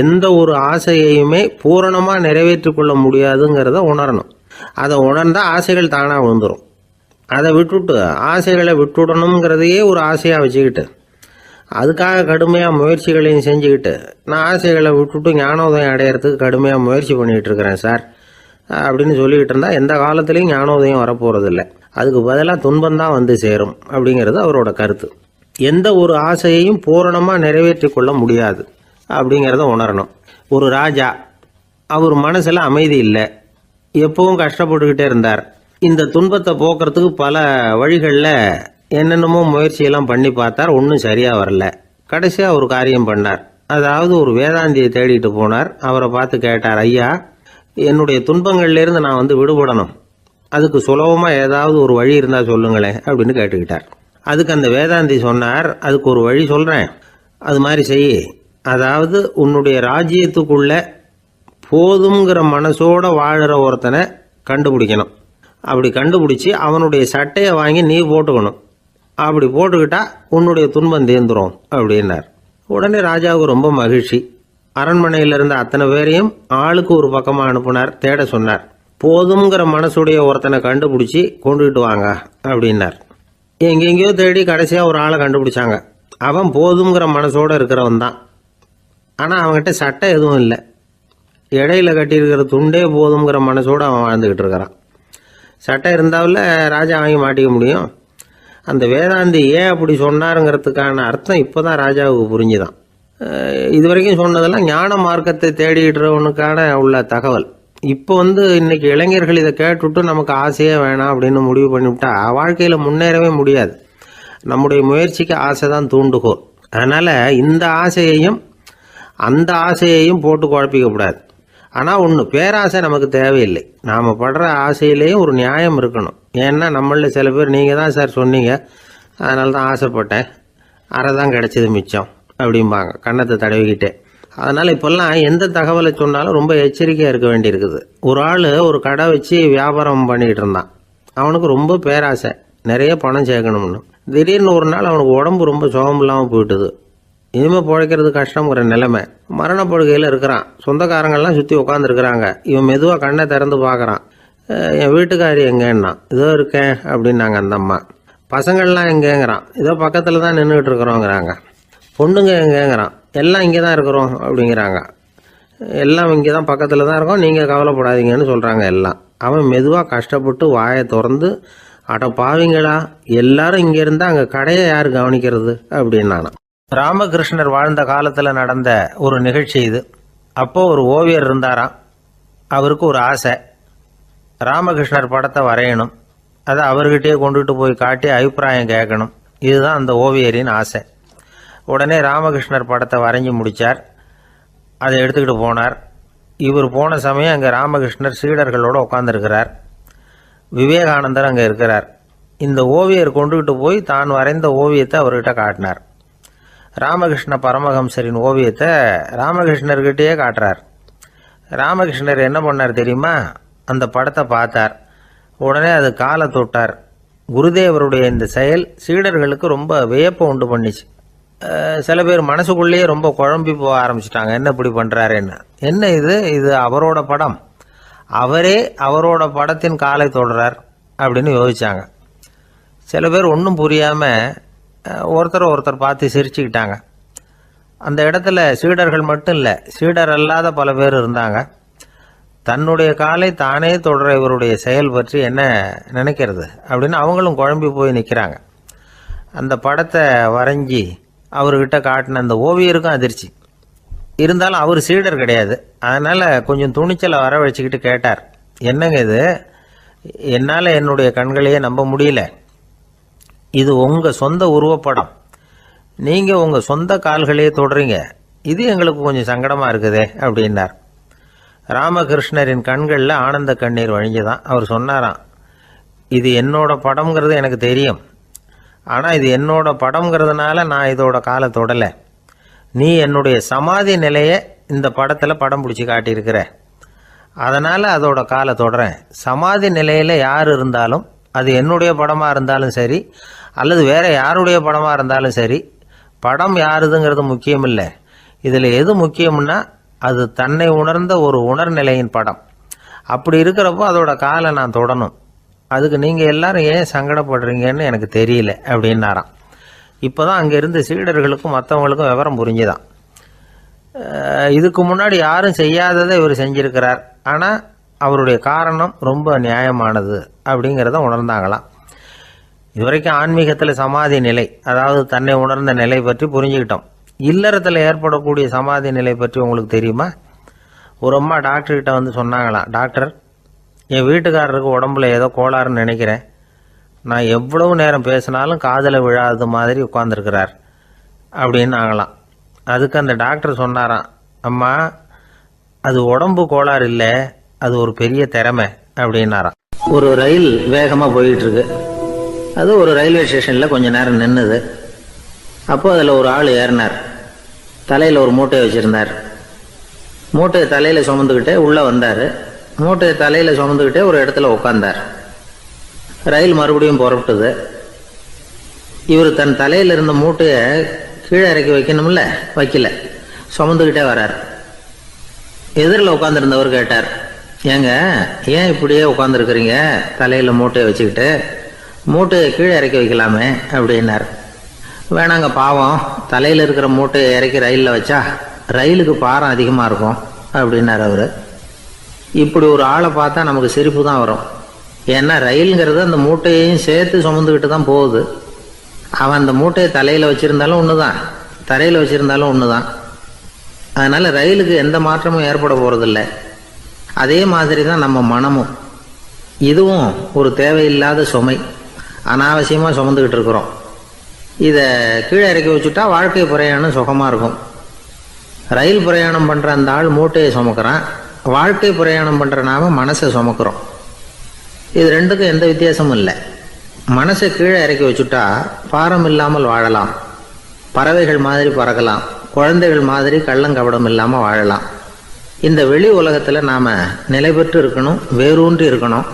Speaker 1: எந்த ஒரு ஆசையையுமே பூரணமாக நிறைவேற்றிக் கொள்ள முடியாதுங்கிறத உணரணும். அதை உணர்ந்தால் ஆசைகள் தானாக விழுந்துடும். அதை விட்டுட்டு ஆசைகளை விட்டுடணுங்கிறதையே ஒரு ஆசையாக வச்சுக்கிட்டு அதுக்காக கடுமையாக முயற்சிகளையும் செஞ்சுக்கிட்டு நான் ஆசைகளை விட்டுட்டு ஞானோதயம் அடையிறதுக்கு கடுமையாக முயற்சி பண்ணிகிட்டு இருக்கிறேன் சார் அப்படின்னு சொல்லிக்கிட்டு இருந்தால் எந்த காலத்துலேயும் ஞானோதயம் வரப்போகிறதில்லை. அதுக்கு பதிலாக துன்பந்தான் சேரும் அப்படிங்கிறது அவரோட கருத்து. எந்த ஒரு ஆசையையும் பூரணமாக நிறைவேற்றி கொள்ள முடியாது அப்படிங்கிறத உணரணும். ஒரு ராஜா, அவர் மனசில் அமைதி இல்லை, எப்பவும் கஷ்டப்பட்டுக்கிட்டே இருந்தார். இந்த துன்பத்தை போக்குறதுக்கு பல வழிகளில் என்னென்னமோ முயற்சியெல்லாம் பண்ணி பார்த்தார். ஒன்றும் சரியாக வரல. கடைசியாக ஒரு காரியம் பண்ணார். அதாவது ஒரு வேதாந்தியை தேடிட்டு போனார். அவரை பார்த்து கேட்டார், ஐயா, என்னுடைய துன்பங்கள்லேருந்து நான் விடுபடணும், அதுக்கு சுலபமாக ஏதாவது ஒரு வழி இருந்தால் சொல்லுங்களேன் அப்படின்னு கேட்டுக்கிட்டார். அதுக்கு அந்த வேதாந்தி சொன்னார், அதுக்கு ஒரு வழி சொல்கிறேன், அது மாதிரி செய். அதாவது உன்னுடைய ராஜ்யத்துக்குள்ள போதுங்கிற மனசோட வாழுற ஒருத்தனை கண்டுபிடிக்கணும். அப்படி கண்டுபிடிச்சி அவனுடைய சட்டையை வாங்கி நீ போட்டுக்கணும். அப்படி போட்டுக்கிட்டா உன்னுடைய துன்பம் தீர்ந்துடும் அப்படின்னார். உடனே ராஜாவுக்கு ரொம்ப மகிழ்ச்சி. அரண்மனையில் இருந்த அத்தனை பேரையும் ஆளுக்கு ஒரு பக்கமாக அனுப்புனார். தேட சொன்னார். போதுங்கிற மனசுடைய ஒருத்தனை கண்டுபிடிச்சி கொண்டுகிட்டு வாங்க அப்படின்னார். எங்கெங்கேயோ தேடி கடைசியாக ஒரு ஆளை கண்டுபிடிச்சாங்க. அவன் போதுங்கிற மனசோடு இருக்கிறவன் தான். ஆனால் அவன்கிட்ட சட்டை எதுவும் இல்லை. இடையில கட்டியிருக்கிற துண்டே போதுங்கிற மனசோடு அவன் வாழ்ந்துக்கிட்டு இருக்கிறான். சட்டை இருந்தாவில் ராஜா வாங்கி மாட்டிக்க முடியும். அந்த வேதாந்தி ஏன் அப்படி சொன்னாருங்கிறதுக்கான அர்த்தம் இப்போ தான் ராஜாவுக்கு புரிஞ்சுதான். இது வரைக்கும் சொன்னதெல்லாம் ஞான மார்க்கத்தை தேடிடுறவனுக்கான உள்ள தகவல். இப்போ இன்னைக்கு இளைஞர்கள் இதை கேட்டுவிட்டு நமக்கு ஆசையே வேணாம் அப்படின்னு முடிவு பண்ணிவிட்டா வாழ்க்கையில் முன்னேறவே முடியாது. நம்முடைய முயற்சிக்கு ஆசை தான் தூண்டுகோல். அதனால் இந்த ஆசையையும் அந்த ஆசையையும் போட்டு குழப்பிக்கக்கூடாது. ஆனால் ஒன்று, பேராசை நமக்கு தேவையில்லை. நாம் படுற ஆசையிலேயும் ஒரு நியாயம் இருக்கணும். ஏன்னா நம்மளில் சில பேர் நீங்கள் தான் சார் சொன்னீங்க, அதனால தான் ஆசைப்பட்டேன், அரை தான் கிடச்சிது மிச்சம் அப்படிம்பாங்க கன்னத்தை தடவிக்கிட்டே. அதனால் இப்போல்லாம் எந்த தகவலை சொன்னாலும் ரொம்ப எச்சரிக்கையாக இருக்க வேண்டியிருக்குது. ஒரு ஆள் ஒரு கடை வச்சு வியாபாரம் பண்ணிக்கிட்டு இருந்தான். அவனுக்கு ரொம்ப பேராசை, நிறைய பணம் சேர்க்கணும்னு. திடீர்னு ஒரு நாள் அவனுக்கு உடம்பு ரொம்ப சுகம் இல்லாமல் போயிட்டுது. இனிமேல் பிழைக்கிறது கஷ்டங்கிற நிலைமை. மரணப்படுகையில் இருக்கிறான். சொந்தக்காரங்கள்லாம் சுற்றி உட்காந்துருக்குறாங்க. இவன் மெதுவாக கண்ணை திறந்து பார்க்குறான். என் வீட்டுக்காரி எங்கேன்னா, இதோ இருக்கேன் அப்படின்னாங்க அந்த அம்மா. பசங்கள்லாம் எங்கேங்கிறான். இதோ பக்கத்தில் தான் நின்றுக்கிட்டு இருக்கிறோங்கிறாங்க. பொண்ணுங்க எங்கேங்கிறான். எல்லாம் இங்கே தான் இருக்கிறோம் அப்படிங்கிறாங்க. எல்லாம் இங்கே தான் பக்கத்தில் தான் இருக்கோம், நீங்கள் கவலைப்படாதீங்கன்னு சொல்கிறாங்க எல்லாம். அவன் மெதுவாக கஷ்டப்பட்டு வாயை திறந்து, அட பாவிங்களா, எல்லாரும் இங்கே இருந்தால் அங்கே கடையை யார் கவனிக்கிறது அப்படின்னானா. ராமகிருஷ்ணர் வாழ்ந்த காலத்தில் நடந்த ஒரு நிகழ்ச்சி இது. அப்போது ஒரு ஓவியர் இருந்தாராம். அவருக்கு ஒரு ஆசை, ராமகிருஷ்ணர் படத்தை வரையணும், அதை அவர்கிட்டயே கொண்டுட்டு போய் காட்டி அபிப்பிராயம் கேட்கணும். இதுதான் அந்த ஓவியரின் ஆசை. உடனே ராமகிருஷ்ணர் படத்தை வரைஞ்சி முடித்தார். அதை எடுத்துக்கிட்டு போனார். இவர் போன சமயம் அங்கே ராமகிருஷ்ணர் சீடர்களோடு உட்காந்துருக்கிறார். விவேகானந்தர் அங்கே இருக்கிறார். இந்த ஓவியர் கொண்டுகிட்டு போய் தான் வரைந்த ஓவியத்தை அவர்கிட்ட காட்டினார். ராமகிருஷ்ண பரமஹம்சரின் ஓவியத்தை ராமகிருஷ்ணர்கிட்டயே காட்டுறார். ராமகிருஷ்ணர் என்ன பண்ணார் தெரியுமா? அந்த படத்தை பார்த்தார். உடனே அது காலை தொட்டார். குருதேவருடைய இந்த செயல் சீடர்களுக்கு ரொம்ப வியப்பை உண்டு பண்ணிச்சு. சில பேர் மனசுக்குள்ளேயே ரொம்ப குழம்பி போக ஆரம்பிச்சிட்டாங்க, என்ன இப்படி பண்ணுறாருன்னு. என்ன இது அவரோட படம், அவரே அவரோட படத்தின் காலை தொடுறார் அப்படின்னு யோசிச்சாங்க. சில பேர் ஒன்றும் புரியாமல் ஒருத்தர் பார்த்து சிரிச்சுக்கிட்டாங்க. அந்த இடத்துல சீடர்கள் மட்டும் இல்லை, சீடர் அல்லாத பல பேர் இருந்தாங்க. தன்னுடைய காலை தானே தொடர இவருடைய செயல் பற்றி என்ன நினைக்கிறது அப்படின்னு அவங்களும் குழம்பி போய் நிற்கிறாங்க. அந்த படத்தை வரைஞ்சி அவர்கிட்ட காட்டின அந்த ஓவியருக்கும் அதிர்ச்சி. இருந்தாலும் அவர் சீடர் கிடையாது, அதனால் கொஞ்சம் துணிச்சலை வர வச்சுக்கிட்டு கேட்டார், என்னங்க இது, என்னால் என்னுடைய கண்களையே நம்ப முடியல, இது உங்கள் சொந்த உருவப்படம், நீங்கள் உங்கள் சொந்த கால்களையே தொடுறீங்க, இது எங்களுக்கு கொஞ்சம் சங்கடமாக இருக்குதே அப்படின்னார். ராமகிருஷ்ணரின் கண்களில் ஆனந்த கண்ணீர் வழிஞ்சுதான். அவர் சொன்னாராம், இது என்னோட படம்ங்கிறது எனக்கு தெரியும், ஆனால் இது என்னோட படம்ங்கிறதுனால நான் இதோட காலை தொடலை, நீ என்னுடைய சமாதி நிலையை இந்த படத்தில் படம் பிடிச்சி காட்டியிருக்கிற, அதனால் அதோட காலை தொடறேன். சமாதி நிலையில் யார் இருந்தாலும், அது என்னுடைய படமாக இருந்தாலும் சரி அல்லது வேறு யாருடைய படமாக இருந்தாலும் சரி, படம் யாருதுங்கிறது முக்கியம் இல்லை. இதில் எது முக்கியம்னா அது தன்னை உணர்ந்த ஒரு உணர்நிலையின் படம். அப்படி இருக்கிறப்போ அதோட காலை நான் தொடணும். அதுக்கு நீங்கள் எல்லாரும் ஏன் சங்கடப்படுறீங்கன்னு எனக்கு தெரியல அப்படின்னாராம். இப்போ தான் அங்கே இருந்த சீடர்களுக்கும் மற்றவங்களுக்கும் விவரம் புரிஞ்சுதான். இதுக்கு முன்னாடி யாரும் செய்யாததை இவர் செஞ்சிருக்கிறார், ஆனால் அவருடைய காரணம் ரொம்ப நியாயமானது அப்படிங்கிறத உணர்ந்தாங்களாம். இதுவரைக்கும் ஆன்மீகத்தில் சமாதி நிலை, அதாவது தன்னை உணர்ந்த நிலை பற்றி புரிஞ்சுக்கிட்டோம். இல்லறத்தில் ஏற்படக்கூடிய சமாதி நிலை பற்றி உங்களுக்கு தெரியுமா? ஒரு அம்மா டாக்டர்கிட்ட வந்து சொன்னாங்களாம், டாக்டர், என் வீட்டுக்காரருக்கு உடம்புல ஏதோ கோளாறுன்னு நினைக்கிறேன், நான் எவ்வளவு நேரம் பேசினாலும் காதில் விழாதது மாதிரி உட்காந்துருக்கிறார் அப்படின்னு ஆகலாம். அதுக்கு அந்த டாக்டர் சொன்னாராம், அம்மா, அது உடம்பு கோளாறு இல்லை, அது ஒரு பெரிய திறமை அப்படின்னாராம். ஒரு ரயில் வேகமாக போயிட்டுருக்கு. அது ஒரு ரயில்வே ஸ்டேஷனில் கொஞ்சம் நேரம் நின்றுது. அப்போ அதில் ஒரு ஆள் ஏறினார். தலையில் ஒரு மூட்டையை வச்சுருந்தார். மூட்டையை தலையில் சுமந்துக்கிட்டே உள்ளே வந்தார். மூட்டையை தலையில் சுமந்துக்கிட்டே ஒரு இடத்துல உட்காந்தார். ரயில் மறுபடியும் புறப்பட்டுது. இவர் தன் தலையில் இருந்த மூட்டையை கீழே இறக்கி வைக்கணும்ல, வைக்கல, சுமந்துக்கிட்டே வரார். எதிரில் உட்காந்துருந்தவர் கேட்டார், ஏங்க ஏன் இப்படியே உட்காந்துருக்குறீங்க தலையில் மூட்டையை வச்சுக்கிட்டு, மூட்டையை கீழே இறக்கி வைக்கலாமே அப்படின்னார். வேணாங்க, பாவம், தலையில் இருக்கிற மூட்டையை இறக்கி ரயிலில் வச்சா ரயிலுக்கு பாரம் அதிகமாக இருக்கும் அப்படின்னார் அவர். இப்படி ஒரு ஆளை பார்த்தா நமக்கு சிரிப்பு தான் வரும். ஏன்னா ரயிலுங்கிறது அந்த மூட்டையையும் சேர்த்து சுமந்துக்கிட்டு தான் போகுது. அவன் அந்த மூட்டையை தலையில் வச்சுருந்தாலும் ஒன்று தான், தரையில் வச்சுருந்தாலும் ஒன்று தான். அதனால் ரயிலுக்கு எந்த மாற்றமும் ஏற்பட போகிறதில்ல. அதே மாதிரி தான் நம்ம மனமும். இதுவும் ஒரு தேவையில்லாத சுமை, அனாவசியமாக சுமந்துக்கிட்டு இருக்கிறோம். இதை கீழே இறக்கி வச்சுட்டா வாழ்க்கை பிரயாணம் சுகமாக இருக்கும். ரயில் பிரயாணம் பண்ணுற அந்த ஆள் மூட்டையை சுமக்கிறான், வாழ்க்கை பிரயாணம் பண்ணுற நாம மனசை சுமக்கிறோம். இது ரெண்டுக்கும் எந்த வித்தியாசமும் இல்லை. மனசை கீழே இறக்கி வச்சுட்டா பாரம் இல்லாமல் வாழலாம், பறவைகள் மாதிரி பறக்கலாம், குழந்தைகள் மாதிரி கள்ளங்கபடம் இல்லாமல் வாழலாம். இந்த வெளி உலகத்தில் நாம் நிலை பெற்று இருக்கணும், வேரூன்றி இருக்கணும்.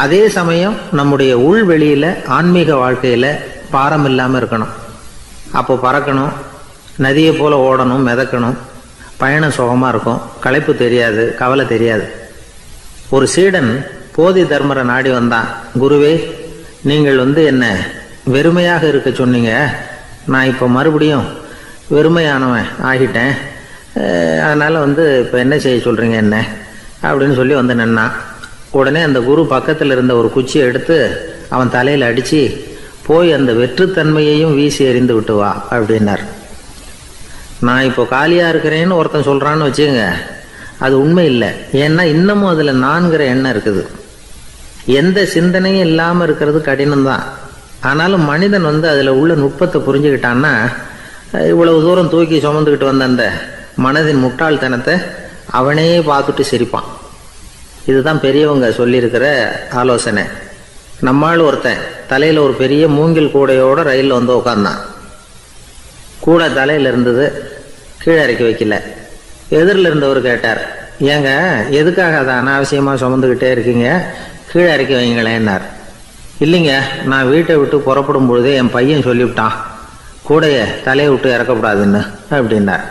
Speaker 1: அதே சமயம் நம்முடைய உள்வெளியில் ஆன்மீக வாழ்க்கையில் பாரம் இல்லாமல் இருக்கணும். அப்போ பறக்கணும், நதியை போல் ஓடணும், மிதக்கணும், பயணம் சுகமாக இருக்கும், களைப்பு தெரியாது, கவலை தெரியாது. ஒரு சீடன் போதி தர்மரை நாடி வந்தான். குருவே, நீங்கள் என்ன வெறுமையாக இருக்க சொன்னீங்க, நான் இப்போ மறுபடியும் வெறுமையானவன் ஆகிட்டேன், அதனால் இப்போ என்ன செய்ய சொல்கிறீங்க என்ன அப்படின்னு சொல்லி வந்து நின்னான். உடனே அந்த குரு பக்கத்தில் இருந்த ஒரு குச்சியை எடுத்து அவன் தலையில் அடித்து, போய் அந்த வெற்றுத்தன்மையையும் வீசி எறிந்து விட்டு வா அப்படின்னார். நான் இப்போ காலியாக இருக்கிறேன்னு ஒருத்தன் சொல்கிறான்னு வச்சுக்கோங்க, அது உண்மை இல்லை. ஏன்னா இன்னமும் அதில் நான்கிற எண்ணம் இருக்குது. எந்த சிந்தனையும் இல்லாமல் இருக்கிறது கடினம்தான். ஆனாலும் மனிதன் அதில் உள்ள நுட்பத்தை புரிஞ்சுக்கிட்டான்னா இவ்வளவு தூரம் தூக்கி சுமந்துக்கிட்டு வந்த அந்த மனதின் முட்டாள்தனத்தை அவனே பார்த்துட்டு சிரிப்பான். இதுதான் பெரியவங்க சொல்லியிருக்கிற ஆலோசனை. நம்மால் ஒருத்தன் தலையில் ஒரு பெரிய மூங்கில் கூடையோடு ரயிலில் வந்து உட்காந்தான். கூடை தலையில் இருந்தது, கீழே இறக்கி வைக்கல. எதிரில் இருந்தவர் கேட்டார், ஏங்க எதுக்காக அதை அனாவசியமாக சுமந்துக்கிட்டே இருக்கீங்க, கீழே இறக்கி வைங்களேன்னார். இல்லைங்க, நான் வீட்டை விட்டு புறப்படும் பொழுதே என் பையன் சொல்லிவிட்டான் கூடையை தலையை விட்டு இறக்கக்கூடாதுன்னு அப்படின்னார்.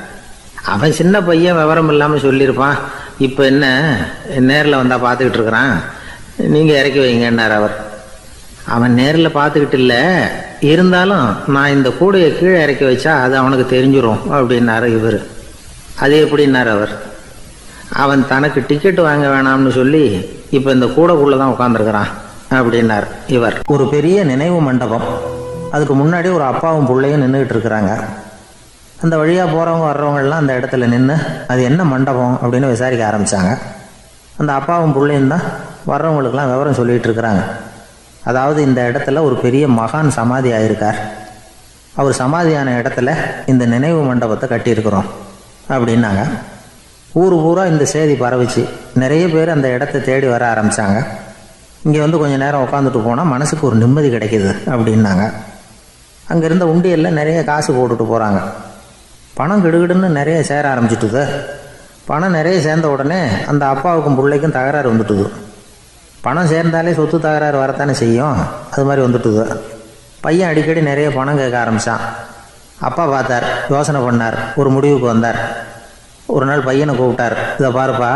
Speaker 1: அவன் சின்ன பையன், விவரம் இல்லாமல் சொல்லியிருப்பான். இப்போ என்ன நேரில் வந்தால் பார்த்துக்கிட்டு இருக்கிறான், நீங்கள் இறக்கி வைங்கன்னார் அவர். அவன் நேரில் பார்த்துக்கிட்டு இல்லை, இருந்தாலும் நான் இந்த கூடையை கீழே இறக்கி வச்சா அது அவனுக்கு தெரிஞ்சிடும் அப்படின்னாரு இவர். அது எப்படின்னார் அவர். அவன் தனக்கு டிக்கெட் வாங்க வேணாம்னு சொல்லி இப்போ இந்த கூடைக்குள்ளே தான் உட்காந்துருக்கிறான் அப்படின்னார் இவர். ஒரு பெரிய நினைவு மண்டபம், அதுக்கு முன்னாடி ஒரு அப்பாவும் பிள்ளையும் நின்றுக்கிட்டு இருக்கிறாங்க. அந்த வழியாக போகிறவங்க வர்றவங்கெல்லாம் அந்த இடத்துல நின்று அது என்ன மண்டபம் அப்படின்னு விசாரிக்க ஆரம்பித்தாங்க. அந்த அப்பாவும் பிள்ளையும் தான் வர்றவங்களுக்கெல்லாம் விவரம் சொல்லிகிட்டு இருக்கிறாங்க. அதாவது இந்த இடத்துல ஒரு பெரிய மகான் சமாதி ஆயிருக்கார், அவர் சமாதியான இடத்துல இந்த நினைவு மண்டபத்தை கட்டியிருக்கிறோம் அப்படின்னாங்க. ஊர் பூரா இந்த செய்தி பரவிச்சு. நிறைய பேர் அந்த இடத்த தேடி வர ஆரம்பித்தாங்க. இங்கே கொஞ்சம் நேரம் உட்காந்துட்டு போனால் மனசுக்கு ஒரு நிம்மதி கிடைக்கிது அப்படின்னாங்க. அங்கே இருந்த உண்டியலில் நிறைய காசு போட்டுட்டு போகிறாங்க. பணம் கிடுகிடுன்னு நிறைய சேர ஆரம்பிச்சுட்டுது. பணம் நிறைய சேர்ந்த உடனே அந்த அப்பாவுக்கும் பிள்ளைக்கும் தகராறு வந்துட்டுது. பணம் சேர்ந்தாலே சொத்து தகராறு வரத்தானே செய்யும், அது மாதிரி வந்துட்டுது. பையன் அடிக்கடி நிறைய பணம் கேட்க ஆரம்பித்தான். அப்பா பார்த்தார், யோசனை பண்ணார், ஒரு முடிவுக்கு வந்தார். ஒரு நாள் பையனை கூப்பிட்டார், இதை பாருப்பா,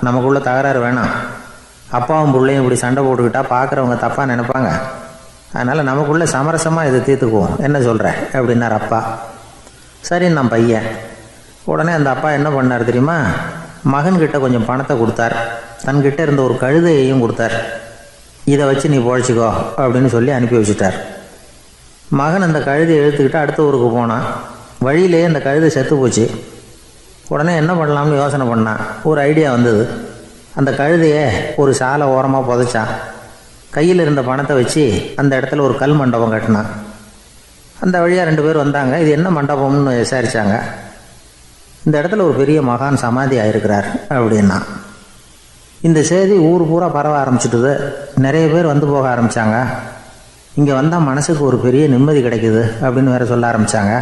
Speaker 1: நமக்குள்ள தகராறு வேணாம், அப்பாவும் பிள்ளையும் இப்படி சண்டை போட்டுக்கிட்டா பார்க்குறவங்க தப்பாக நினைப்பாங்க, அதனால் நமக்குள்ளே சமரசமாக இதை தீர்த்துக்குவோம், என்ன சொல்கிற அப்படின்னார் அப்பா. சரின்னு நான் பையன். உடனே அந்த அப்பா என்ன பண்ணார் தெரியுமா, மகன்கிட்ட கொஞ்சம் பணத்தை கொடுத்தார், தன்கிட்ட இருந்த ஒரு கழுதையையும் கொடுத்தார். இதை வச்சு நீ பொழைச்சிக்கோ அப்படின்னு சொல்லி அனுப்பி வச்சுட்டார். மகன் அந்த கழுதையை இழுத்துக்கிட்டு அடுத்த ஊருக்கு போனான். வழியிலேயே அந்த கழுதை செத்து போச்சு. உடனே என்ன பண்ணலாம்னு யோசனை பண்ணான். ஒரு ஐடியா வந்தது. அந்த கழுதையை ஒரு சாலை ஓரமாக புதைச்சான். கையில் இருந்த பணத்தை வச்சு அந்த இடத்துல ஒரு கல் மண்டபம் கட்டினான். அந்த வழியாக 2 பேர் வந்தாங்க. இது என்ன மண்டபம்னு விசாரித்தாங்க. இந்த இடத்துல ஒரு பெரிய மகான் சமாதி ஆயிருக்கிறார் அப்படின்னா. இந்த செய்தி ஊர் பூரா பரவ ஆரம்பிச்சுட்டுது. நிறைய பேர் வந்து போக ஆரம்பித்தாங்க. இங்கே வந்தால் மனசுக்கு ஒரு பெரிய நிம்மதி கிடைக்குது அப்படின்னு வேற சொல்ல ஆரம்பித்தாங்க.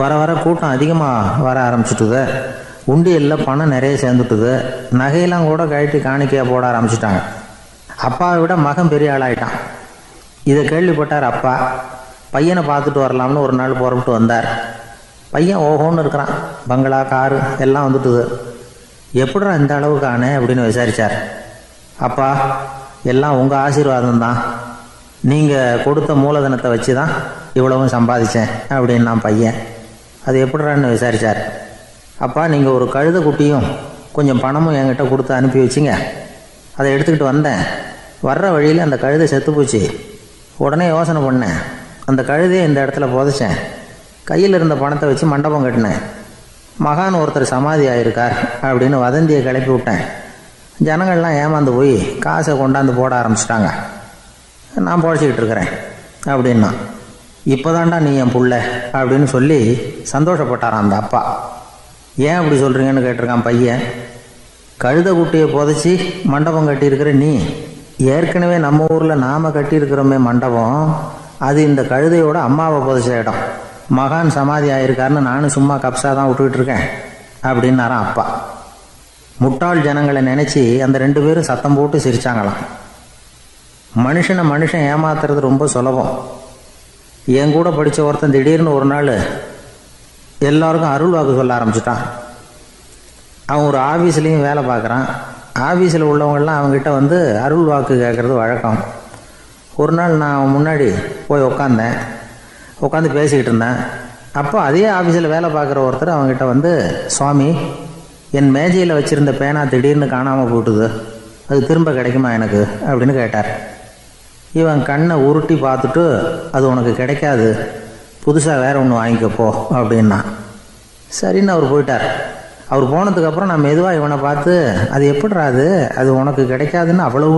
Speaker 1: வர வர கூட்டம் அதிகமாக வர ஆரம்பிச்சுட்டுது. உண்டியலில் பணம் நிறைய சேர்ந்துட்டுது. நகையெல்லாம் கூட கழட்டி காணிக்கையாக போட ஆரம்பிச்சிட்டாங்க. அப்பாவை விட மகன் பெரிய ஆளாயிட்டான். இதை கேள்விப்பட்டார் அப்பா. பையனை பார்த்துட்டு வரலாம்னு ஒரு நாள் புறப்பட்டு வந்தார். பையன் ஓஹோன்னு இருக்கிறான். பங்களா, காரு எல்லாம் வந்துட்டுது. எப்படிடா இந்த அளவுக்கு ஆனே அப்படின்னு விசாரித்தார். அப்பா, எல்லாம் உங்கள் ஆசீர்வாதம் தான், நீங்கள் கொடுத்த மூலதனத்தை வச்சு தான் இவ்வளவும் சம்பாதிச்சேன் அப்படின்னு நான் பையன். அது எப்படிறான்னு விசாரித்தார். அப்பா, நீங்கள் ஒரு கழுதை குட்டியும் கொஞ்சம் பணமும் என்கிட்ட கொடுத்து அனுப்பி வச்சிங்க, அதை எடுத்துக்கிட்டு வந்தேன். வர்ற வழியில் அந்த கழுதை செத்து போச்சு. உடனே யோசனை பண்ணேன், அந்த கழுதையை இந்த இடத்துல புதைச்சேன். கையில் இருந்த பணத்தை வச்சு மண்டபம் கட்டினேன். மகான் ஒருத்தர் சமாதி ஆயிருக்கார் அப்படின்னு வதந்தியை கிளப்பி விட்டேன். ஜனங்கள்லாம் ஏமாந்து போய் காசை கொண்டாந்து போட ஆரம்பிச்சிட்டாங்க. நான் பொழைச்சிக்கிட்டு இருக்கிறேன் அப்படின்னா. இப்போதான்டா நீ என் புள்ள அப்படின்னு சொல்லி சந்தோஷப்பட்டாரான் அந்த அப்பா. ஏன் அப்படி சொல்கிறீங்கன்னு கேட்டிருக்கான் பையன். கழுதை குட்டியை புதைச்சி மண்டபம் கட்டியிருக்கிற நீ, ஏற்கனவே நம்ம ஊரில் நாம் கட்டியிருக்கிறோமே மண்டபம், அது இந்த கழுதையோட அம்மாவை புதைச்ச இடம். மகான் சமாதி ஆயிருக்காருன்னு நானும் சும்மா கப்ஸா தான் விட்டுக்கிட்டு இருக்கேன் அப்படின்னாரான் அப்பா. முட்டாள் ஜனங்களை நினச்சி அந்த 2 பேரும் சத்தம் போட்டு சிரிச்சாங்களாம். மனுஷன் ஏமாத்துறது ரொம்ப சுலபம். என் கூட படித்த ஒருத்தன் திடீர்னு ஒரு நாள் எல்லாருக்கும் அருள் வாக்கு சொல்ல ஆரம்பிச்சிட்டான். அவன் ஒரு ஆஃபீஸ்லேயும் வேலை பார்க்குறான். ஆஃபீஸில் உள்ளவங்கள்லாம் அவங்ககிட்ட அருள் வாக்கு கேட்குறது வழக்கம். ஒரு நாள் நான் முன்னாடி போய் உட்காந்து பேசிக்கிட்டு இருந்தேன். அப்போ அதே ஆஃபீஸில் வேலை பார்க்குற ஒருத்தர் அவங்ககிட்ட வந்து, சுவாமி, என் மேஜையில் வச்சுருந்த பேனா திடீர்னு காணாமல் போட்டுது, அது திரும்ப கிடைக்குமா எனக்கு அப்படின்னு கேட்டார். இவன் கண்ணை உருட்டி பார்த்துட்டு, அது உனக்கு கிடைக்காது, புதுசாக வேற ஒன்று வாங்கிக்கப்போ அப்படின்னா. சரின்னு அவர் போயிட்டார். அவர் போனதுக்கப்புறம் நான் மெதுவாக இவனை பார்த்து, அது எப்படிடா அது உனக்கு கிடைக்காதுன்னு அவ்வளவு